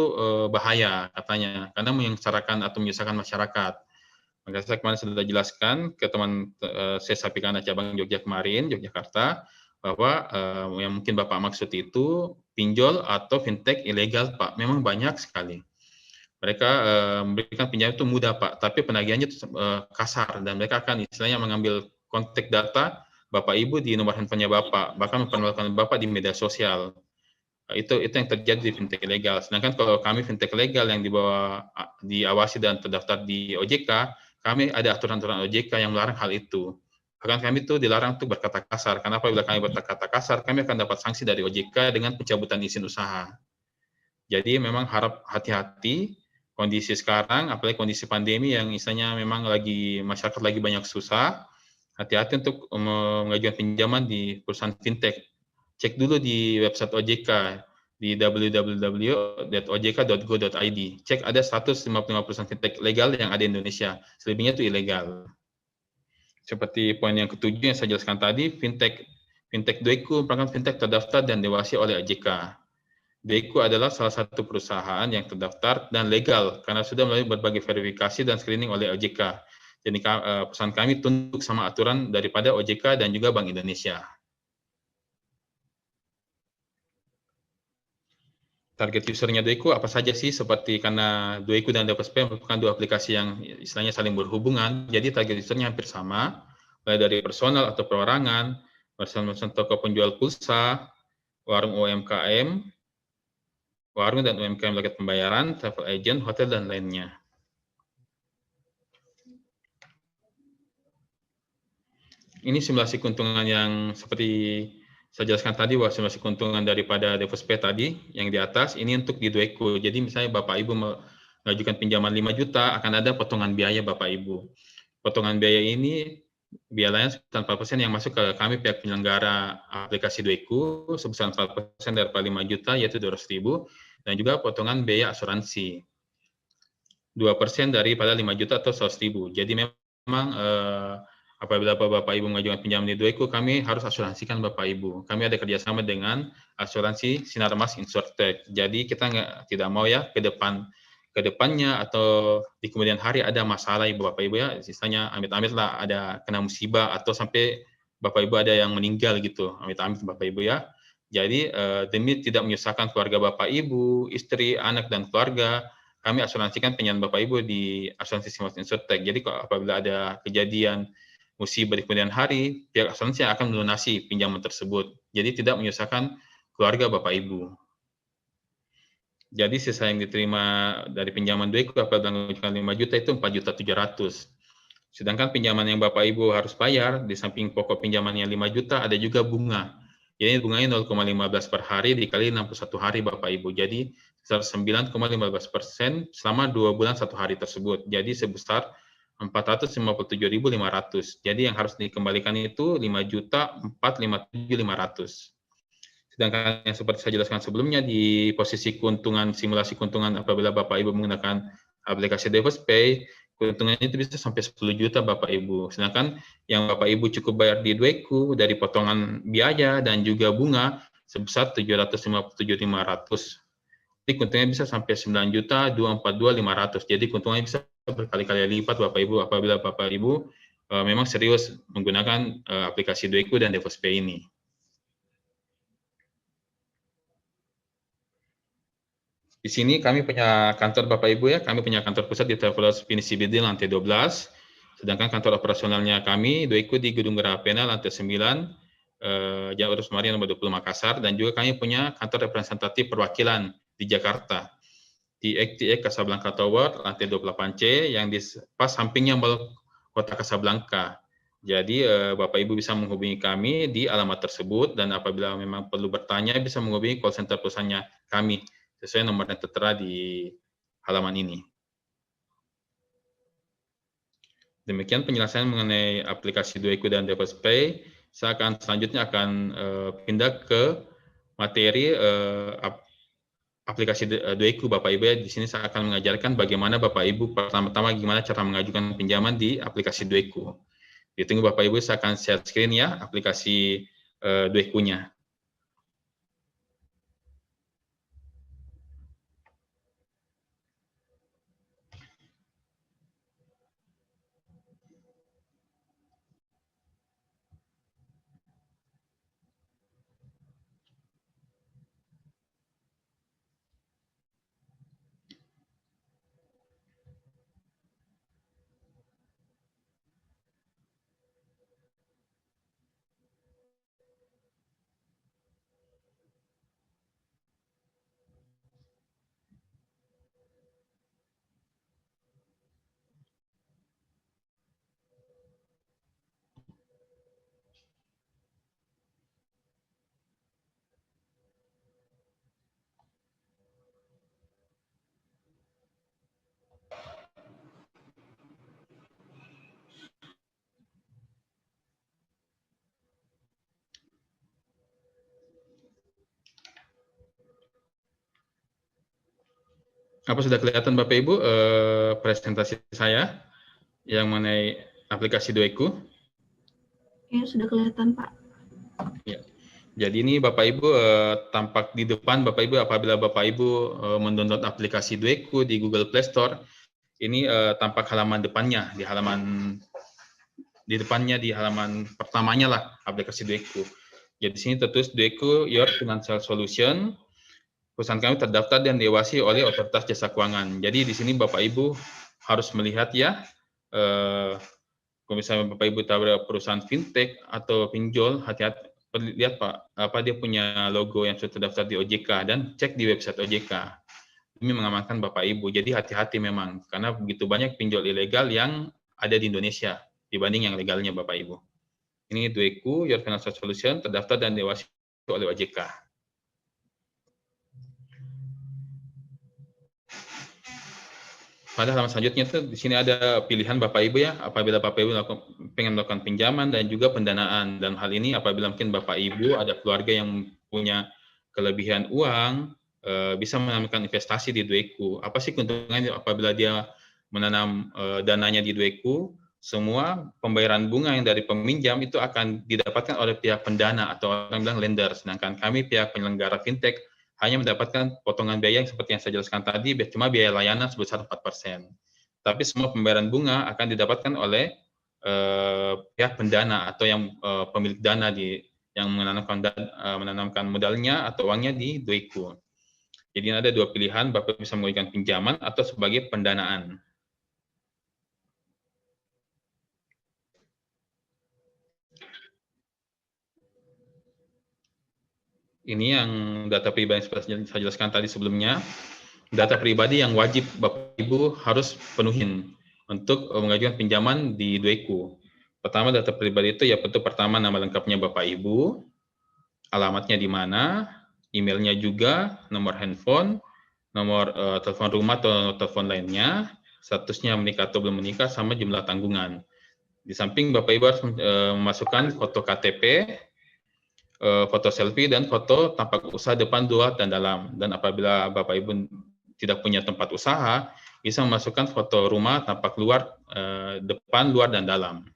bahaya katanya, karena menyengsarakan atau menyusahkan masyarakat. Maka saya kemarin sudah jelaskan ke teman Sesapikana cabang Jogja kemarin, Yogyakarta, bahwa yang mungkin Bapak maksud itu pinjol atau fintech ilegal, Pak. Memang banyak sekali. Mereka memberikan pinjaman itu mudah, Pak, tapi penagihannya itu kasar, dan mereka akan istilahnya mengambil kontak data Bapak Ibu di nomor handphonenya Bapak, bahkan memperkenalkan Bapak di media sosial. Itu yang terjadi di fintech ilegal. Sedangkan kalau kami fintech legal yang diawasi dan terdaftar di OJK, kami ada aturan-aturan OJK yang melarang hal itu. Bahkan kami itu dilarang untuk berkata kasar, karena apabila kami berkata kasar, kami akan dapat sanksi dari OJK dengan pencabutan izin usaha. Jadi memang harap hati-hati. Kondisi sekarang, apalagi kondisi pandemi yang istilahnya memang masyarakat lagi banyak susah, hati-hati untuk mengajukan pinjaman di perusahaan fintech. Cek dulu di website OJK di www.ojk.go.id. Cek ada 155 perusahaan fintech legal yang ada di Indonesia, selebihnya itu ilegal. Seperti poin yang ketujuh yang saya jelaskan tadi, fintech Dueku merupakan fintech terdaftar dan diawasi oleh OJK. Dueku adalah salah satu perusahaan yang terdaftar dan legal karena sudah melalui berbagai verifikasi dan screening oleh OJK. Jadi perusahaan kami tunduk sama aturan daripada OJK dan juga Bank Indonesia. Target usernya Dueku apa saja sih? Seperti karena Dueku dan DevSP merupakan dua aplikasi yang istilahnya saling berhubungan, jadi target usernya hampir sama, mulai dari personal atau perorangan, merchant toko penjual pulsa, warung UMKM, warung dan UMKM loket pembayaran, travel agent, hotel, dan lainnya. Ini simulasi keuntungan yang seperti saya jelaskan tadi, bahwa simulasi keuntungan daripada DevSP tadi, yang di atas, ini untuk di Dueku. Jadi misalnya Bapak Ibu mengajukan pinjaman 5 juta, akan ada potongan biaya Bapak Ibu. Potongan biaya ini, biayanya sebesar 4% yang masuk ke kami pihak penyelenggara aplikasi Dueku, sebesar 4% daripada 5 juta, yaitu 200.000, dan juga potongan biaya asuransi 2% daripada 5 juta atau 100.000. Jadi memang apabila Bapak Ibu mengajukan pinjaman di Dueku, kami harus asuransikan Bapak Ibu. Kami ada kerjasama dengan asuransi Sinarmas Insurtech. Jadi kita tidak mau ya ke depannya atau di kemudian hari ada masalah Ibu Bapak Ibu ya, sisanya amit-amit lah ada kena musibah atau sampai Bapak Ibu ada yang meninggal gitu, amit-amit Bapak Ibu ya. Jadi demi tidak menyusahkan keluarga Bapak Ibu, istri, anak, dan keluarga, kami asuransikan pinjaman Bapak Ibu di asuransi Sinarmas Insurtech. Jadi apabila ada kejadian musibah di kemudian hari, pihak asuransi akan melunasi pinjaman tersebut. Jadi tidak menyusahkan keluarga Bapak Ibu. Jadi sisa yang diterima dari pinjaman Dueku apabila mengajukan 5 juta itu 4.700.000. Sedangkan pinjaman yang Bapak Ibu harus bayar, di samping pokok pinjamannya 5 juta, ada juga bunga. Jadi bunganya 0,15 per hari dikali 61 hari Bapak Ibu. Jadi sebesar 9,15% selama 2 bulan 1 hari tersebut. Jadi sebesar 457.500. Jadi yang harus dikembalikan itu 5.457.500. Sedangkan yang seperti saya jelaskan sebelumnya di posisi keuntungan, simulasi keuntungan apabila Bapak Ibu menggunakan aplikasi DevosPay, keuntungannya itu bisa sampai 10 juta Bapak Ibu. Sedangkan yang Bapak Ibu cukup bayar di Dweku dari potongan biaya dan juga bunga sebesar 757.500. Jadi keuntungannya bisa sampai 9.242.500. Jadi keuntungannya bisa berkali-kali lipat Bapak Ibu apabila Bapak Ibu memang serius menggunakan aplikasi Dweku dan DevosPay ini. Di sini kami punya kantor Bapak Ibu ya, kami punya kantor pusat di Travelers Pinisi Building lantai 12, sedangkan kantor operasionalnya kami Dweku di Gedung Gerahapena lantai 9, Jalan Urus Maria nomor 20 Makassar, dan juga kami punya kantor representatif perwakilan di Jakarta, di XTX Casablanca Tower lantai 28C yang di pas sampingnya Mall Kota Casablanca. Jadi Bapak Ibu bisa menghubungi kami di alamat tersebut, dan apabila memang perlu bertanya bisa menghubungi call center perusahaannya kami sesuai nomor yang tertera di halaman ini. Demikian penjelasan mengenai aplikasi Dweku dan DevosPay. Saya akan selanjutnya pindah ke materi aplikasi Dweku Bapak Ibu ya. Di sini saya akan mengajarkan bagaimana Bapak Ibu pertama-tama gimana cara mengajukan pinjaman di aplikasi Dweku. Ditunggu Bapak Ibu, saya akan share screen ya aplikasi Dweku-nya. Apa sudah kelihatan Bapak Ibu presentasi saya yang mengenai aplikasi Dweku? Ya, sudah kelihatan Pak. Ya. Jadi ini Bapak Ibu tampak di depan Bapak Ibu apabila Bapak Ibu mendownload aplikasi Dweku di Google Play Store. Ini tampak halaman depannya, di halaman pertamanya lah aplikasi Dweku. Jadi di sini tertulis Dweku Your Financial Solution. Perusahaan kami terdaftar dan diawasi oleh Otoritas Jasa Keuangan. Jadi di sini Bapak Ibu harus melihat ya, kalau misalnya Bapak Ibu tahu perusahaan fintech atau pinjol, hati-hati lihat Pak, apa dia punya logo yang sudah terdaftar di OJK dan cek di website OJK. Demi mengamankan Bapak Ibu. Jadi hati-hati memang karena begitu banyak pinjol ilegal yang ada di Indonesia dibanding yang legalnya Bapak Ibu. Ini Dweku Your Financial Solution terdaftar dan diawasi oleh OJK. Pada halaman selanjutnya tuh di sini ada pilihan Bapak Ibu ya, apabila Bapak Ibu pengen melakukan pinjaman dan juga pendanaan. Dan hal ini apabila mungkin Bapak Ibu ada keluarga yang punya kelebihan uang, bisa menanamkan investasi di Dweku. Apa sih keuntungannya apabila dia menanam dananya di Dweku? Semua pembayaran bunga yang dari peminjam itu akan didapatkan oleh pihak pendana atau orang bilang lender. Sedangkan kami pihak penyelenggara fintech hanya mendapatkan potongan biaya yang seperti yang saya jelaskan tadi, cuma biaya layanan sebesar 4%. Tapi semua pembayaran bunga akan didapatkan oleh pihak pendana atau yang pemilik dana yang menanamkan modalnya atau uangnya di Dweku. Jadi ada dua pilihan, Bapak bisa mengajukan pinjaman atau sebagai pendanaan. Ini yang data pribadi yang seperti saya jelaskan tadi sebelumnya. Data pribadi yang wajib Bapak Ibu harus penuhin untuk mengajukan pinjaman di Dweku. Pertama, data pribadi itu ya tentu pertama nama lengkapnya Bapak Ibu, alamatnya di mana, emailnya juga, nomor handphone, nomor telepon rumah atau telepon lainnya, statusnya menikah atau belum menikah, sama jumlah tanggungan. Di samping Bapak Ibu harus memasukkan foto KTP, foto selfie, dan foto tampak usaha depan, luar, dan dalam. Dan apabila Bapak Ibu tidak punya tempat usaha, bisa memasukkan foto rumah tampak luar, depan, luar, dan dalam.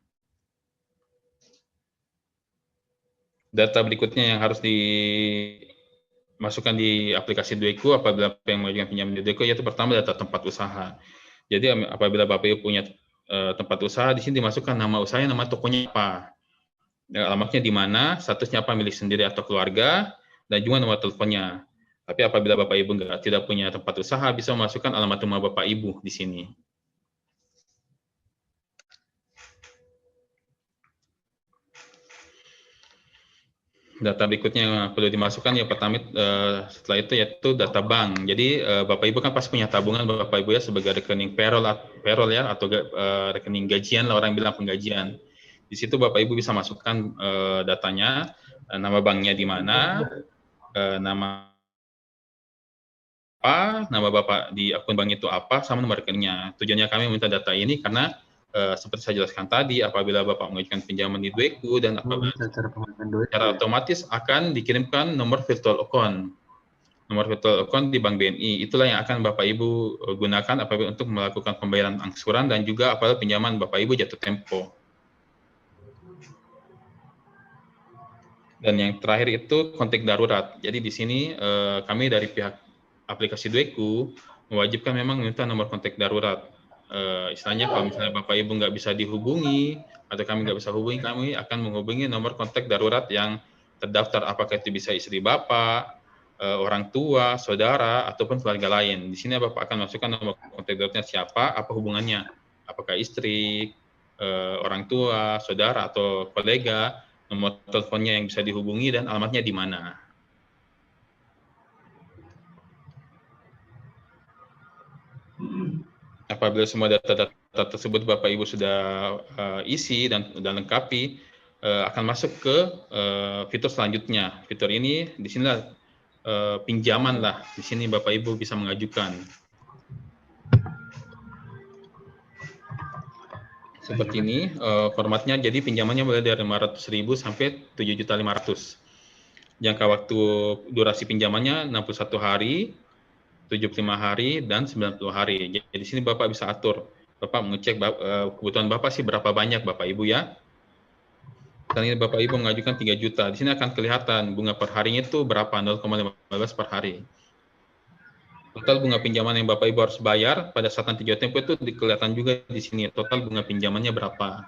Data berikutnya yang harus dimasukkan di aplikasi Dueku apabila yang mengajukan pinjaman di Dueku, yaitu pertama data tempat usaha. Jadi apabila Bapak Ibu punya tempat usaha, di sini dimasukkan nama usahanya, nama tokonya apa, alamatnya di mana, statusnya apa, milik sendiri atau keluarga, dan juga nomor teleponnya. Tapi apabila Bapak Ibu tidak punya tempat usaha, bisa memasukkan alamat rumah Bapak Ibu di sini. Data berikutnya yang perlu dimasukkan, yang pertama setelah itu yaitu data bank. Jadi Bapak Ibu kan pasti punya tabungan Bapak Ibu ya, sebagai rekening payroll ya, atau rekening gajian lah, orang bilang penggajian. Di situ Bapak Ibu bisa masukkan datanya, nama banknya di mana, nama apa, nama Bapak di akun bank itu apa, sama nomor rekeningnya. Tujuannya kami meminta data ini karena seperti saya jelaskan tadi, apabila Bapak mengajukan pinjaman di Dueku dan apabila secara otomatis akan dikirimkan nomor virtual account. Nomor virtual account di Bank BNI, itulah yang akan Bapak Ibu gunakan apabila untuk melakukan pembayaran angsuran dan juga apabila pinjaman Bapak Ibu jatuh tempo. Dan yang terakhir itu kontak darurat. Jadi di sini kami dari pihak aplikasi Dueku mewajibkan memang meminta nomor kontak darurat. Istilahnya kalau misalnya Bapak Ibu nggak bisa dihubungi atau kami nggak bisa hubungi, kami akan menghubungi nomor kontak darurat yang terdaftar, apakah itu bisa istri Bapak, orang tua, saudara, ataupun keluarga lain. Di sini Bapak akan masukkan nomor kontak daruratnya siapa, apa hubungannya, apakah istri, orang tua, saudara, atau kolega, nomor teleponnya yang bisa dihubungi, dan alamatnya di mana. Apabila semua data-data tersebut Bapak Ibu sudah isi dan lengkapi, akan masuk ke fitur selanjutnya. Fitur ini di sinilah pinjaman lah. Di sini Bapak Ibu bisa mengajukan. Seperti ini formatnya. Jadi pinjamannya mulai dari 500.000 sampai 7.500.000. Jangka waktu durasi pinjamannya 61 hari. 75 hari, dan 90 hari. Jadi di sini Bapak bisa atur. Bapak mengecek kebutuhan Bapak sih berapa banyak Bapak Ibu ya. Dan ini Bapak Ibu mengajukan 3 juta. Di sini akan kelihatan bunga per harinya itu berapa, 0,15 per hari. Total bunga pinjaman yang Bapak Ibu harus bayar pada saat nanti jatuh tempo itu kelihatan juga di sini. Total bunga pinjamannya berapa.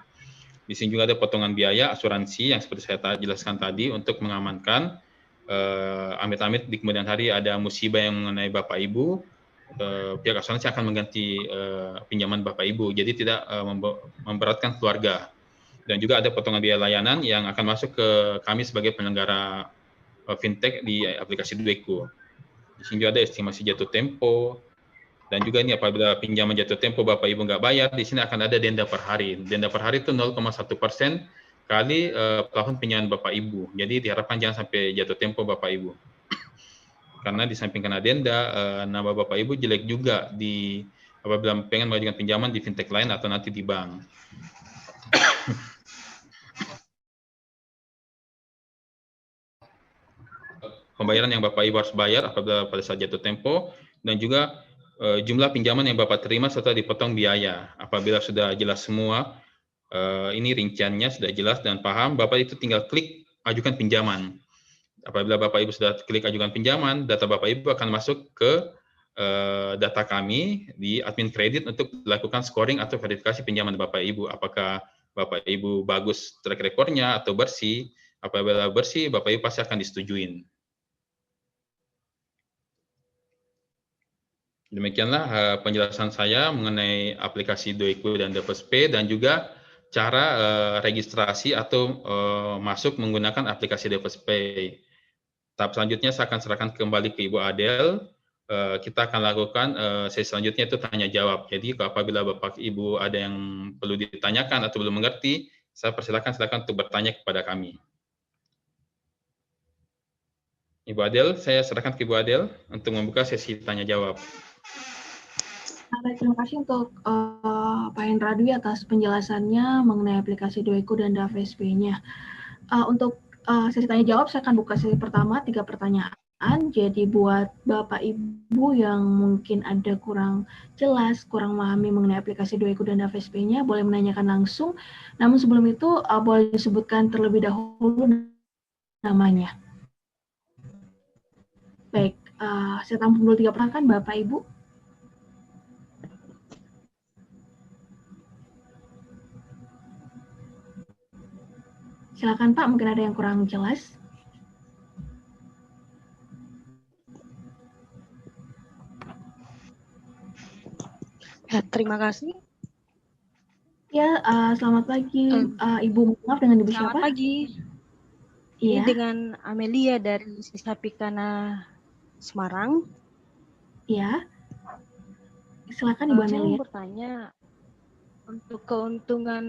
Di sini juga ada potongan biaya asuransi yang seperti saya jelaskan tadi untuk mengamankan amit-amit di kemudian hari ada musibah yang mengenai Bapak Ibu, pihak asuransi akan mengganti pinjaman Bapak Ibu, jadi tidak memberatkan keluarga. Dan juga ada potongan biaya layanan yang akan masuk ke kami sebagai penyelenggara fintech di aplikasi Dueku. Di sini juga ada estimasi jatuh tempo, dan juga ini apabila pinjaman jatuh tempo Bapak Ibu nggak bayar, di sini akan ada denda per hari. Denda per hari itu 0,1% kali plafon pinjaman Bapak Ibu. Jadi diharapkan jangan sampai jatuh tempo Bapak Ibu. Karena di samping kena denda, nama Bapak Ibu jelek juga di apabila pengen mengajukan pinjaman di fintech lain atau nanti di bank. Pembayaran yang Bapak Ibu harus bayar apabila pada saat jatuh tempo, dan juga jumlah pinjaman yang Bapak terima serta dipotong biaya. Apabila sudah jelas semua, ini rinciannya sudah jelas dan paham, Bapak itu tinggal klik ajukan pinjaman. Apabila Bapak Ibu sudah klik ajukan pinjaman, data Bapak Ibu akan masuk ke data kami di admin kredit untuk melakukan scoring atau verifikasi pinjaman Bapak Ibu. Apakah Bapak Ibu bagus track record-nya atau bersih. Apabila bersih, Bapak Ibu pasti akan disetujuin. Demikianlah penjelasan saya mengenai aplikasi Dueku dan DevosPay, dan juga cara registrasi atau masuk menggunakan aplikasi DevosPay. Tahap selanjutnya saya akan serahkan kembali ke Ibu Adel. Kita akan lakukan sesi selanjutnya itu tanya jawab. Jadi apabila Bapak Ibu ada yang perlu ditanyakan atau belum mengerti, saya silakan untuk bertanya kepada kami. Ibu Adel, saya serahkan ke Ibu Adel untuk membuka sesi tanya jawab. Terima kasih untuk Pak Hendra Dwi atas penjelasannya mengenai aplikasi Dueku dan DAVSP-nya. Untuk sesi tanya jawab, saya akan buka sesi pertama, 3 pertanyaan. Jadi buat Bapak Ibu yang mungkin ada kurang jelas, kurang memahami mengenai aplikasi Dueku dan DAVSP-nya, boleh menanyakan langsung. Namun sebelum itu, boleh disebutkan terlebih dahulu namanya. Baik, saya tampung dulu 3 pertanyaan, Bapak Ibu. Silakan Pak, mungkin ada yang kurang jelas. Ya, terima kasih. Ya, selamat pagi, Ibu. Maaf, dengan Ibu Selamat siapa? pagi. Iya. Ini dengan Amelia dari Sisapikana Semarang. Iya. Silakan Ibu Saya Amelia. mau bertanya, untuk keuntungan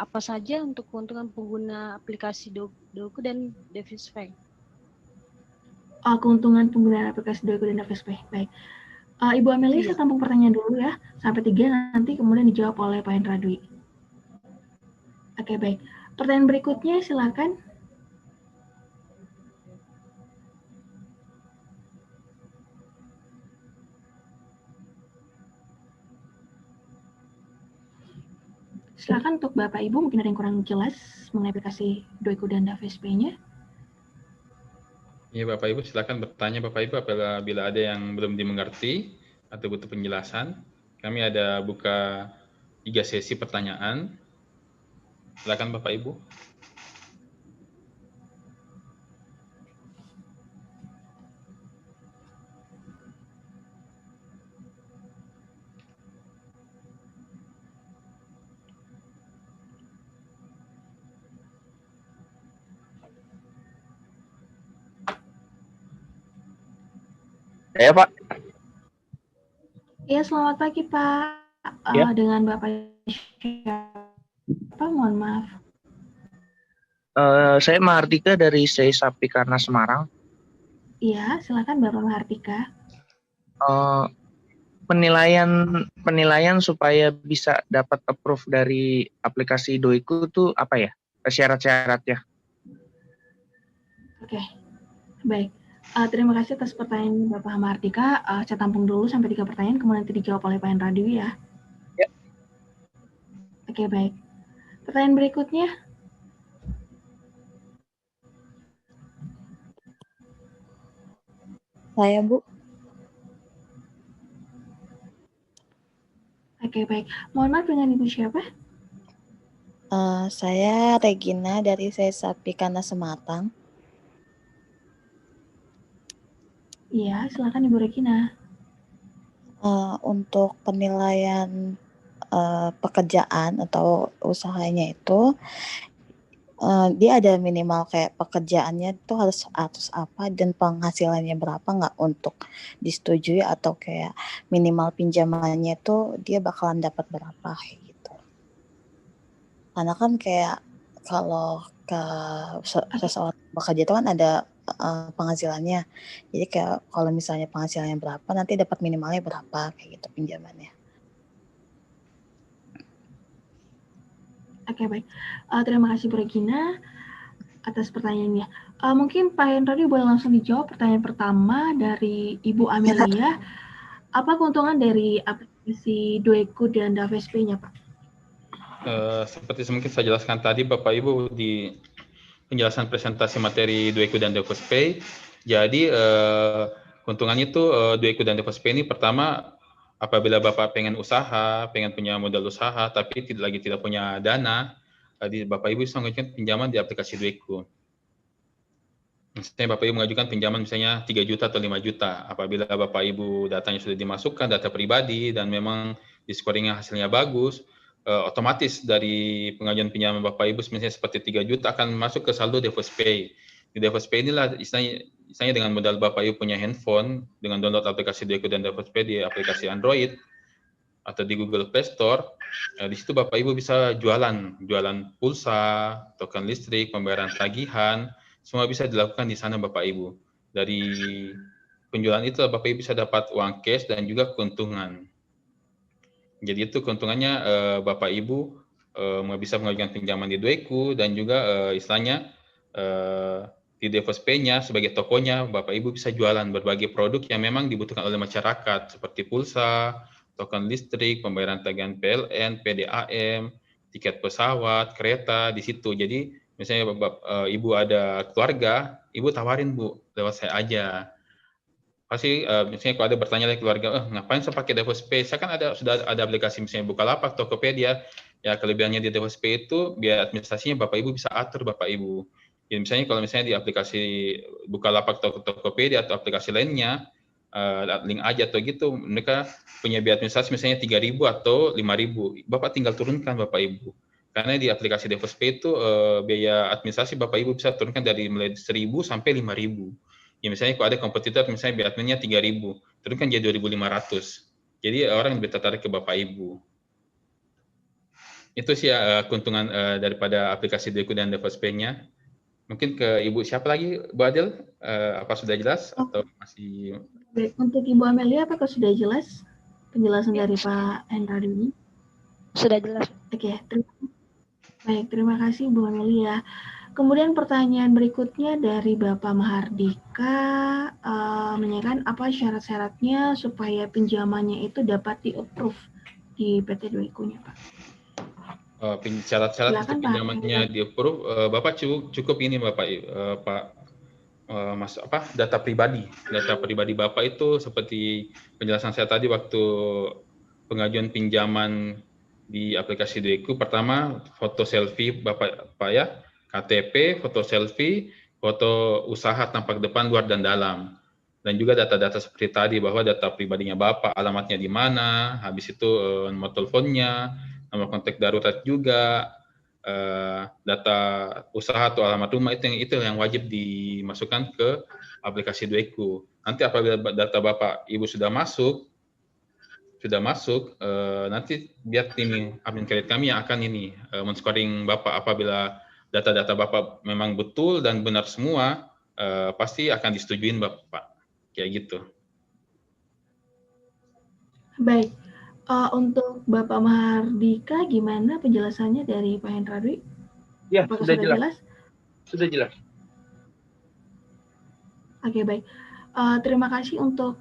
apa saja untuk keuntungan pengguna aplikasi Dueku dan DAVSP? Keuntungan penggunaan aplikasi Dueku dan DAVSP. Baik. Ibu Amelia, saya tampung pertanyaan dulu ya. Sampai 3, nanti kemudian dijawab oleh Pak Hendra Dwi. Oke, baik. Pertanyaan berikutnya, silakan. Silakan untuk Bapak Ibu, mungkin ada yang kurang jelas mengenai aplikasi Dueku dan DAVSP-nya. Ya, Bapak Ibu, silakan bertanya Bapak Ibu apabila ada yang belum dimengerti atau butuh penjelasan. Kami ada buka 3 sesi pertanyaan. Silakan Bapak Ibu. Ya, Pak. Ya, selamat pagi Pak. Ya. Dengan Bapak siapa? Mohon maaf. Saya Mahardika dari Sisapikana Semarang. Iya, silakan Bapak Mahardika. Penilaian supaya bisa dapat approve dari aplikasi Dueku itu apa ya? Syarat-syaratnya. Oke, baik. Terima kasih atas pertanyaan Bapak Mahardika. Saya tampung dulu sampai 3 pertanyaan, kemudian nanti dijawab oleh Pak Hendra Dwi ya. Ya. Oke, baik. Pertanyaan berikutnya. Saya, Bu. Oke, baik. Mohon maaf, dengan Ibu siapa? Saya Regina dari Sisapikana Semarang. Iya, silakan Ibu Regina. Untuk penilaian pekerjaan atau usahanya itu, dia ada minimal kayak pekerjaannya itu harus apa dan penghasilannya berapa nggak untuk disetujui, atau kayak minimal pinjamannya itu dia bakalan dapat berapa gitu. Karena kan kayak kalau ke seseorang bekerja itu kan ada penghasilannya. Jadi kayak kalau misalnya penghasilannya berapa, nanti dapat minimalnya berapa kayak gitu pinjamannya. Oke, baik. Terima kasih Bu Regina atas pertanyaannya. Mungkin Pak Hendra boleh langsung dijawab pertanyaan pertama dari Ibu Amelia. Apa keuntungan dari aplikasi Dueku dan DAVSP-nya, Pak? Seperti mungkin saya jelaskan tadi Bapak Ibu di penjelasan presentasi materi Dueku dan DAVSP. Jadi keuntungannya itu Dueku dan DAVSP ini pertama, apabila Bapak pengen usaha, pengen punya modal usaha, tapi tidak punya dana, Bapak Ibu bisa mengajukan pinjaman di aplikasi Dueku. Misalnya Bapak Ibu mengajukan pinjaman misalnya 3 juta atau 5 juta. Apabila Bapak Ibu datanya sudah dimasukkan, data pribadi, dan memang di scoringnya hasilnya bagus, otomatis dari pengajuan pinjaman Bapak Ibu misalnya seperti 3 juta akan masuk ke saldo DAVSP. Di DAVSP inilah istilahnya dengan modal Bapak Ibu punya handphone, dengan download aplikasi Dueku dan DAVSP di aplikasi Android atau di Google Play Store, di situ Bapak Ibu bisa jualan pulsa, token listrik, pembayaran tagihan, semua bisa dilakukan di sana Bapak Ibu. Dari penjualan itu Bapak Ibu bisa dapat uang cash dan juga keuntungan. Jadi itu keuntungannya Bapak Ibu bisa mengajukan pinjaman di Doeku dan juga istilahnya di DevosPay-nya sebagai tokonya Bapak Ibu bisa jualan berbagai produk yang memang dibutuhkan oleh masyarakat seperti pulsa, token listrik, pembayaran tagihan PLN, PDAM, tiket pesawat, kereta di situ. Jadi misalnya Ibu ada keluarga, Ibu tawarin Bu lewat saya aja. Pasti misalnya kalau ada bertanya dari keluarga, ngapain saya pakai DevosPay? Saya kan sudah ada aplikasi misalnya Bukalapak, Tokopedia. Ya kelebihannya di DevosPay itu biar administrasinya Bapak Ibu bisa atur Bapak Ibu. Jadi misalnya kalau misalnya di aplikasi Bukalapak, Tokopedia atau aplikasi lainnya, link aja atau gitu, mereka punya biaya administrasi misalnya 3.000 atau 5.000. Bapak tinggal turunkan Bapak Ibu. Karena di aplikasi DevosPay itu biaya administrasi Bapak Ibu bisa turunkan dari mulai 1.000 sampai 5.000. Ya misalnya kalau ada kompetitor misalnya biaya adminnya 3.000, turunkan jadi 2.500. Jadi orang lebih tertarik ke Bapak Ibu. Itu sih keuntungan daripada aplikasi Doeku dan DevosPay-nya. Mungkin ke Ibu siapa lagi, Bu Adil? Apa sudah jelas atau masih? Baik, untuk Ibu Amelia, apakah sudah jelas penjelasan dari Pak Hendra ini? Sudah jelas. Oke, terima kasih Bu Amelia. Kemudian pertanyaan berikutnya dari Bapak Mahardika menanyakan apa syarat-syaratnya supaya pinjamannya itu dapat di-approve di PT Doeku-nya, Pak. Syarat-syarat untuk pinjamannya di-approve, Bapak cukup ini Pak data pribadi. Data pribadi Bapak itu seperti penjelasan saya tadi waktu pengajuan pinjaman di aplikasi Doeku. Pertama, foto selfie Bapak ya, KTP, foto selfie, foto usaha tampak depan, luar, dan dalam. Dan juga data-data seperti tadi, bahwa data pribadinya Bapak, alamatnya di mana, habis itu nomor teleponnya, nomor kontak darurat juga, data usaha atau alamat rumah, itu yang wajib dimasukkan ke aplikasi Doeku. Nanti apabila data Bapak Ibu sudah masuk, nanti biar tim admin kredit kami yang akan men-scoring Bapak. Apabila data-data Bapak memang betul dan benar semua, pasti akan disetujuin Bapak. Kayak gitu. Baik. Untuk Bapak Mahardika, gimana penjelasannya dari Pak Hendra Dwi? Ya, apakah sudah jelas. Sudah jelas. Oke, baik. Terima kasih untuk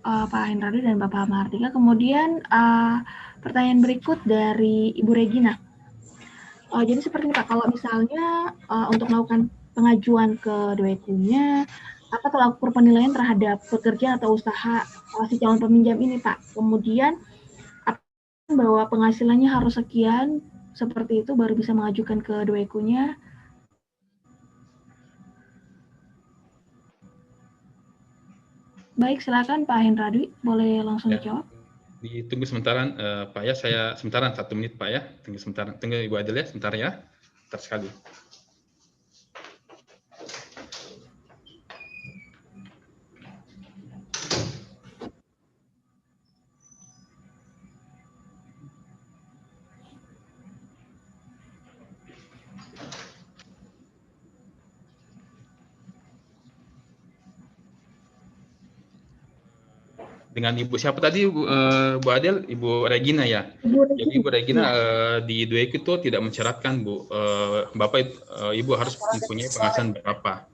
Pak Hendra Dwi dan Bapak Mahardika. Kemudian pertanyaan berikut dari Ibu Regina. Jadi seperti ini Pak, kalau misalnya untuk melakukan pengajuan ke Doeku-nya, apa tolak ukur penilaian terhadap pekerja atau usaha si calon peminjam ini Pak. Kemudian bahwa penghasilannya harus sekian, seperti itu baru bisa mengajukan ke Doeku-nya. Baik, silakan Pak Hendra Dwi, boleh langsung dijawab. Ditunggu sementara Pak ya, saya sementara 1 menit Pak ya, tunggu Ibu Adil ya, sebentar ya, sebentar sekali. Dengan Ibu siapa tadi Bu Adil? Ibu Regina ya. Jadi Ibu Regina di Doeku itu tidak mensyaratkan Bu, Bapak Ibu harus mempunyai penghasilan berapa.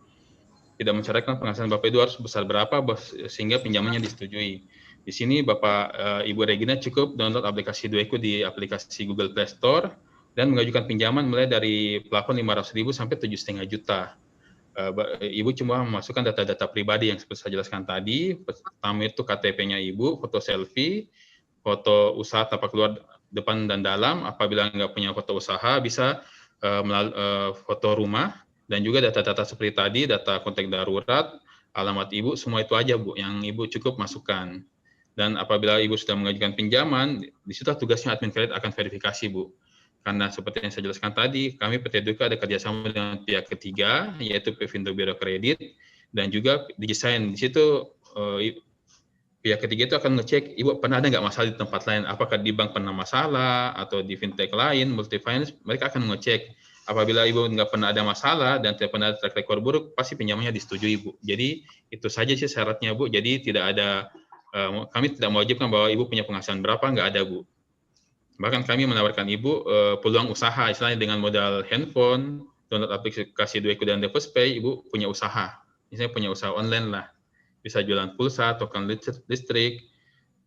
Tidak mensyaratkan penghasilan Bapak itu harus besar berapa sehingga pinjamannya disetujui. Di sini Bapak Ibu Regina cukup download aplikasi Doeku di aplikasi Google Play Store dan mengajukan pinjaman mulai dari plafon 500.000 sampai 7,5 juta. Ibu cuma memasukkan data-data pribadi yang seperti saya jelaskan tadi. Pertama itu KTP-nya Ibu, foto selfie, foto usaha tampak luar, depan dan dalam. Apabila nggak punya foto usaha, bisa foto rumah, dan juga data-data seperti tadi, data kontak darurat, alamat Ibu, semua itu aja Bu, yang Ibu cukup masukkan. Dan apabila Ibu sudah mengajukan pinjaman, di situ tugasnya admin kredit akan verifikasi Bu. Karena seperti yang saya jelaskan tadi, kami PT Doeku ada kerjasama dengan pihak ketiga, yaitu Pevindo Biro Kredit, dan juga DigiSign. Di situ pihak ketiga itu akan ngecek, Ibu pernah ada nggak masalah di tempat lain, apakah di bank pernah masalah, atau di fintech lain, multi finance, mereka akan mengecek. apabila Ibu nggak pernah ada masalah dan tidak pernah ada track record buruk, pasti pinjamannya disetujui, Bu. Jadi itu saja sih syaratnya, Bu. Jadi tidak ada, kami tidak mewajibkan bahwa Ibu punya penghasilan berapa, nggak ada, Bu. Bahkan kami menawarkan Ibu peluang usaha, istilahnya dengan modal handphone, download aplikasi Dueku dan DevosPay, Ibu punya usaha. Misalnya punya usaha online lah. Bisa jualan pulsa, token listrik,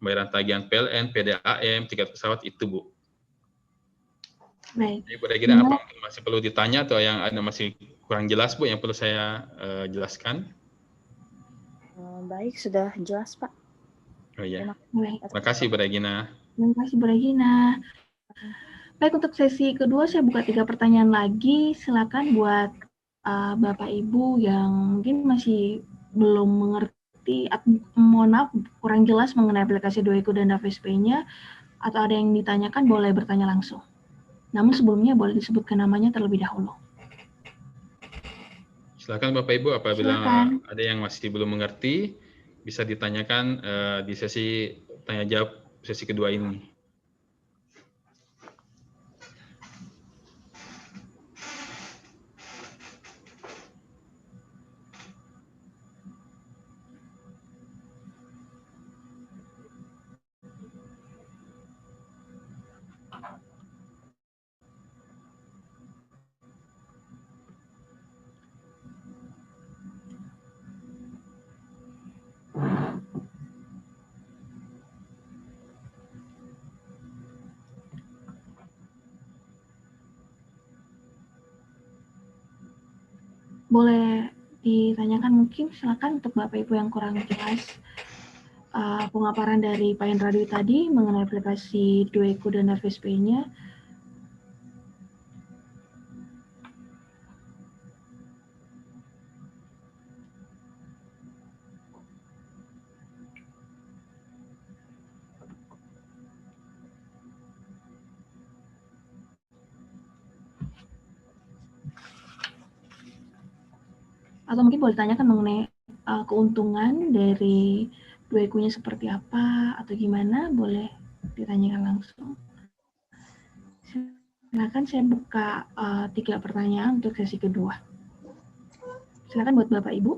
bayaran tagihan PLN, PDAM, tiket pesawat, itu, Bu. Baik. Ibu Regina, apa mungkin masih perlu ditanya atau yang ada masih kurang jelas, Bu, yang perlu saya jelaskan? Baik, sudah jelas, Pak. Oh iya. Baik. Terima kasih, Bu Regina. Terima kasih, Bu Regina. Baik, untuk sesi kedua saya buka 3 pertanyaan lagi. Silakan buat Bapak Ibu yang mungkin masih belum mengerti, mohon maaf kurang jelas mengenai aplikasi Dueku dan DevosPay-nya, atau ada yang ditanyakan boleh bertanya langsung. Namun sebelumnya boleh disebutkan namanya terlebih dahulu. Silakan Bapak Ibu, apabila ada yang masih belum mengerti, bisa ditanyakan di sesi tanya jawab sesi kedua ini. Boleh ditanyakan mungkin, silakan untuk Bapak Ibu yang kurang jelas pemaparan dari Pak Hendra Dwi tadi mengenai aplikasi Dueku dan DevosPay-nya. Atau mungkin boleh ditanyakan mengenai keuntungan dari Dueku-nya seperti apa atau gimana, boleh ditanyakan langsung. Silakan, saya buka 3 pertanyaan untuk sesi kedua. Silakan buat Bapak Ibu.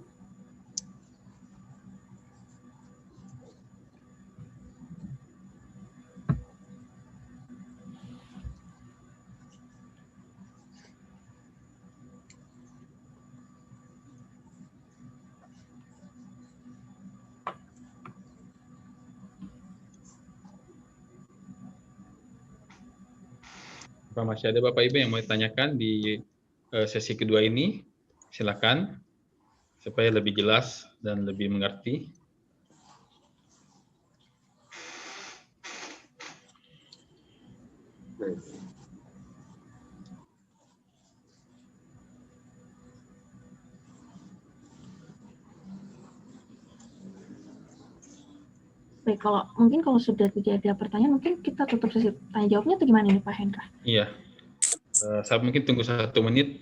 Apa masih ada Bapak Ibu yang mau ditanyakan di sesi kedua ini? Silakan, supaya lebih jelas dan lebih mengerti. Baik, kalau sudah tidak ada pertanyaan, mungkin kita tutup sesi tanya jawabnya atau gimana nih Pak Hendra? Iya, saya mungkin tunggu 1 menit,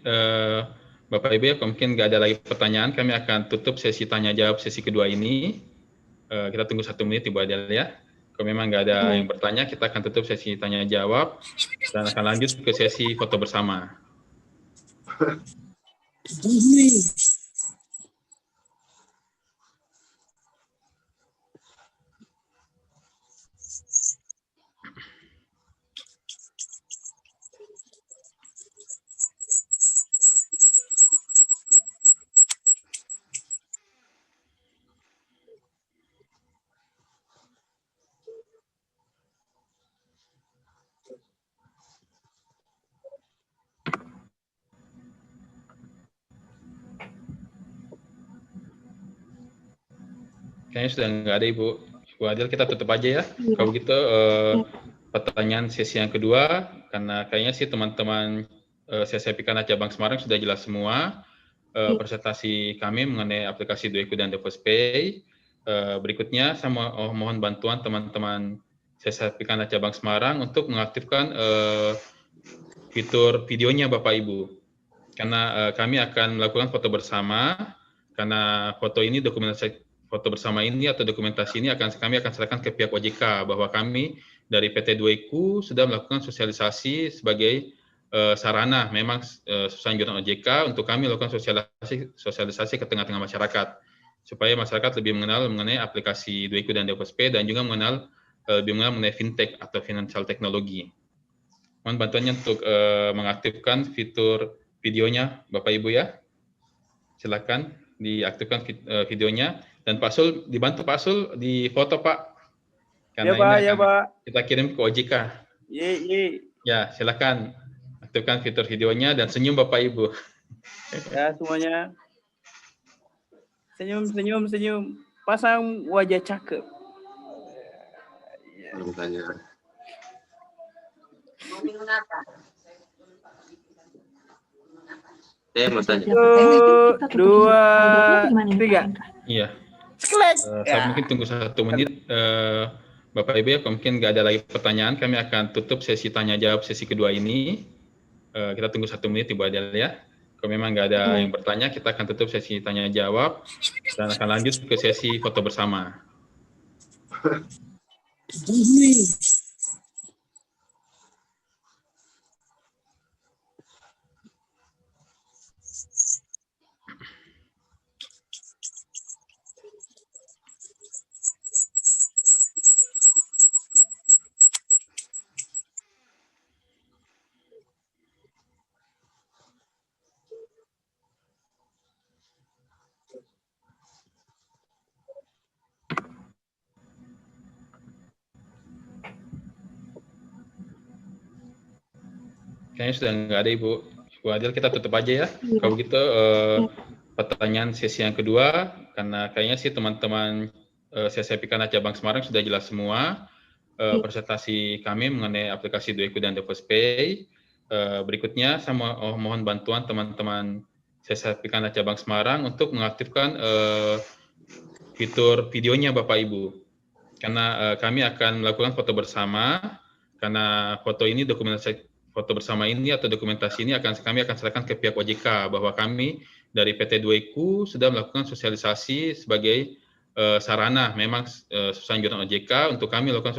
Bapak Ibu ya, kalau mungkin nggak ada lagi pertanyaan, kami akan tutup sesi tanya jawab sesi kedua ini. Kita tunggu 1 menit Ibu Adel ya. Kalau memang nggak ada yang bertanya, kita akan tutup sesi tanya jawab dan akan lanjut ke sesi foto bersama. Kayaknya sudah nggak ada Ibu Adel, kita tutup aja ya. Kalau begitu pertanyaan sesi yang kedua, karena kayaknya sih teman-teman CSIP Kana Cabang Semarang sudah jelas semua presentasi kami mengenai aplikasi Dueku dan DevosPay. Berikutnya saya mohon bantuan teman-teman CSIP Kana Cabang Semarang untuk mengaktifkan fitur videonya Bapak Ibu. Karena kami akan melakukan foto bersama, karena foto ini foto bersama ini atau dokumentasi ini kami akan serahkan ke pihak OJK bahwa kami dari PT Dueku sudah melakukan sosialisasi sebagai sarana memang Susan Jurnal OJK untuk kami lakukan sosialisasi ke tengah-tengah masyarakat supaya masyarakat lebih mengenal mengenai aplikasi Dueku dan DevOps dan juga lebih mengenal mengenai fintech atau financial technology. Mohon bantuannya untuk mengaktifkan fitur videonya Bapak Ibu ya. Silakan diaktifkan videonya dan Pak Sul dibantu Pak Sul di foto Pak. Karena ini akan kita kirim ke OJK. Ya, silakan aktifkan fitur videonya dan senyum Bapak Ibu. Ya semuanya. Senyum. Pasang wajah cakep. Bertanya. Saya mau tanya. 1, 2, 3. Iya. Saya mungkin tunggu 1 menit. Bapak Ibu ya, mungkin nggak ada lagi pertanyaan. Kami akan tutup sesi tanya jawab sesi kedua ini. Kita tunggu 1 menit Ibu Adel ya. Kalau memang nggak ada yang bertanya, kita akan tutup sesi tanya jawab dan akan lanjut ke sesi foto bersama. Kayaknya sudah nggak ada Ibu Adel, kita tutup aja ya. Kalau begitu pertanyaan sesi yang kedua, karena kayaknya sih teman-teman CSIP Kana Cabang Semarang sudah jelas semua presentasi kami mengenai aplikasi Dueku dan DevOps. Berikutnya saya mohon bantuan teman-teman CSIP Kana Cabang Semarang untuk mengaktifkan fitur videonya Bapak Ibu. Karena kami akan melakukan foto bersama, karena foto bersama ini atau dokumentasi ini kami akan serahkan ke pihak OJK bahwa kami dari PT Dueku sudah melakukan sosialisasi sebagai sarana memang Susan Jurnal OJK untuk kami lakukan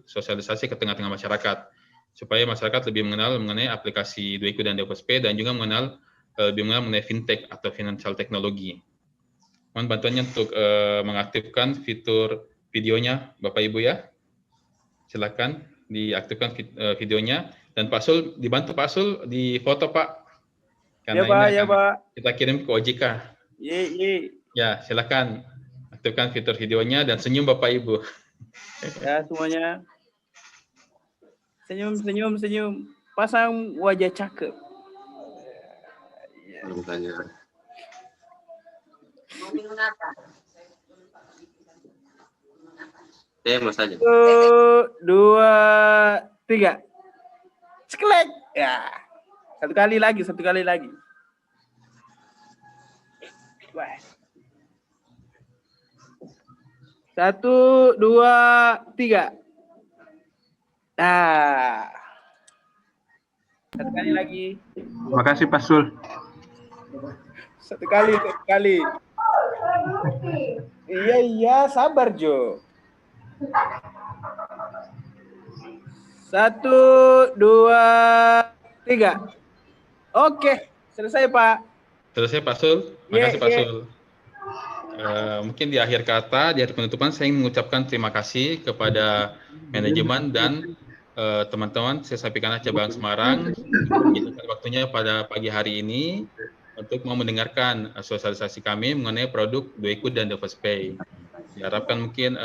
sosialisasi ke tengah-tengah masyarakat supaya masyarakat lebih mengenal mengenai aplikasi Dueku dan DevOps dan juga lebih mengenal mengenai fintech atau financial technology. Mohon bantuannya untuk mengaktifkan fitur videonya Bapak Ibu ya. Silakan diaktifkan videonya. Dan Pak Sul, dibantu Pak Sul di foto Pak. Karena ini akan kita kirim ke OJK. Ya, silakan aktifkan fitur videonya dan senyum Bapak Ibu. Ya semuanya. Senyum. Pasang wajah cakep. Bertanya. Saya mau tanya. 1, 2, 3. Ceklek. Ya. Satu kali lagi. Wah. 1, 2, 3. Nah. Satu kali lagi. Terima kasih Pak Sul. Satu kali. Iya, sabar Jo. 1, 2, 3. Oke, selesai Pak. Selesai Pak Sul. Terima kasih Pak Sul. Mungkin di akhir kata, di akhir penutupan, saya ingin mengucapkan terima kasih kepada manajemen dan teman-teman CSIP Kana Cabang Semarang menyediakan waktunya pada pagi hari ini untuk mau mendengarkan sosialisasi kami mengenai produk Dueku dan DevOps. Diharapkan mungkin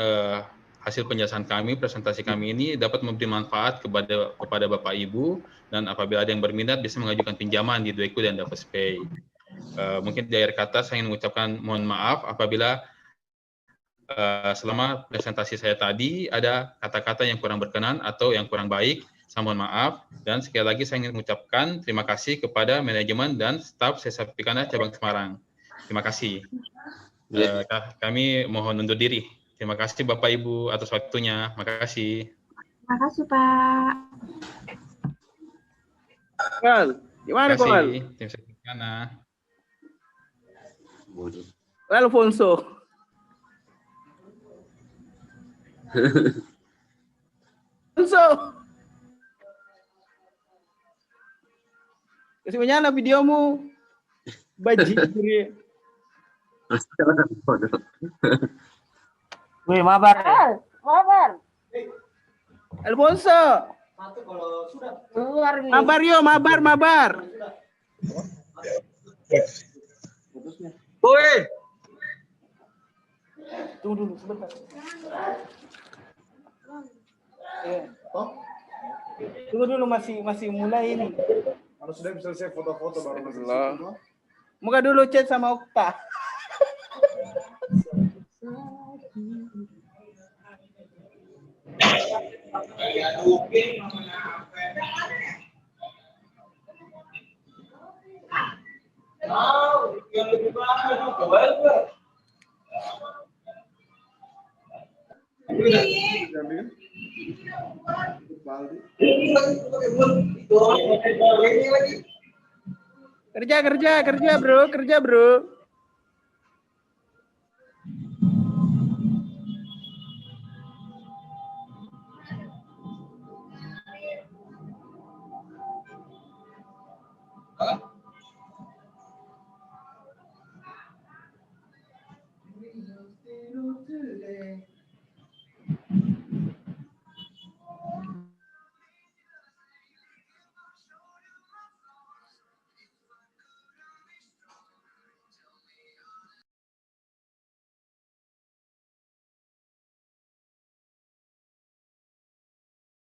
hasil penjelasan kami, presentasi kami ini dapat memberi manfaat kepada Bapak Ibu dan apabila ada yang berminat bisa mengajukan pinjaman di Dueku dan DevOps. Mungkin di akhir kata saya ingin mengucapkan mohon maaf apabila selama presentasi saya tadi ada kata-kata yang kurang berkenan atau yang kurang baik. Saya mohon maaf dan sekali lagi saya ingin mengucapkan terima kasih kepada manajemen dan staf CSIP Kana Cabang Semarang. Terima kasih. Kami mohon undur diri. Terima kasih Bapak Ibu atas waktunya. Terima kasih. Terima kasih Pak. Gimana Terima Kol? kasih. Tim CSIP Kana. Alfonso. Alfonso. Kasih menyala videomu. Bajingan. Wih, mabar. Alfonso. Keluar nih. Mabar yo, mabar. Woi. Tunggu dulu sebentar. Tunggu dulu masih mulai ini. Kalau sudah bisa saya foto-foto baru masuk Allah. situ. Muka dulu chat sama Okta. Kerja bro.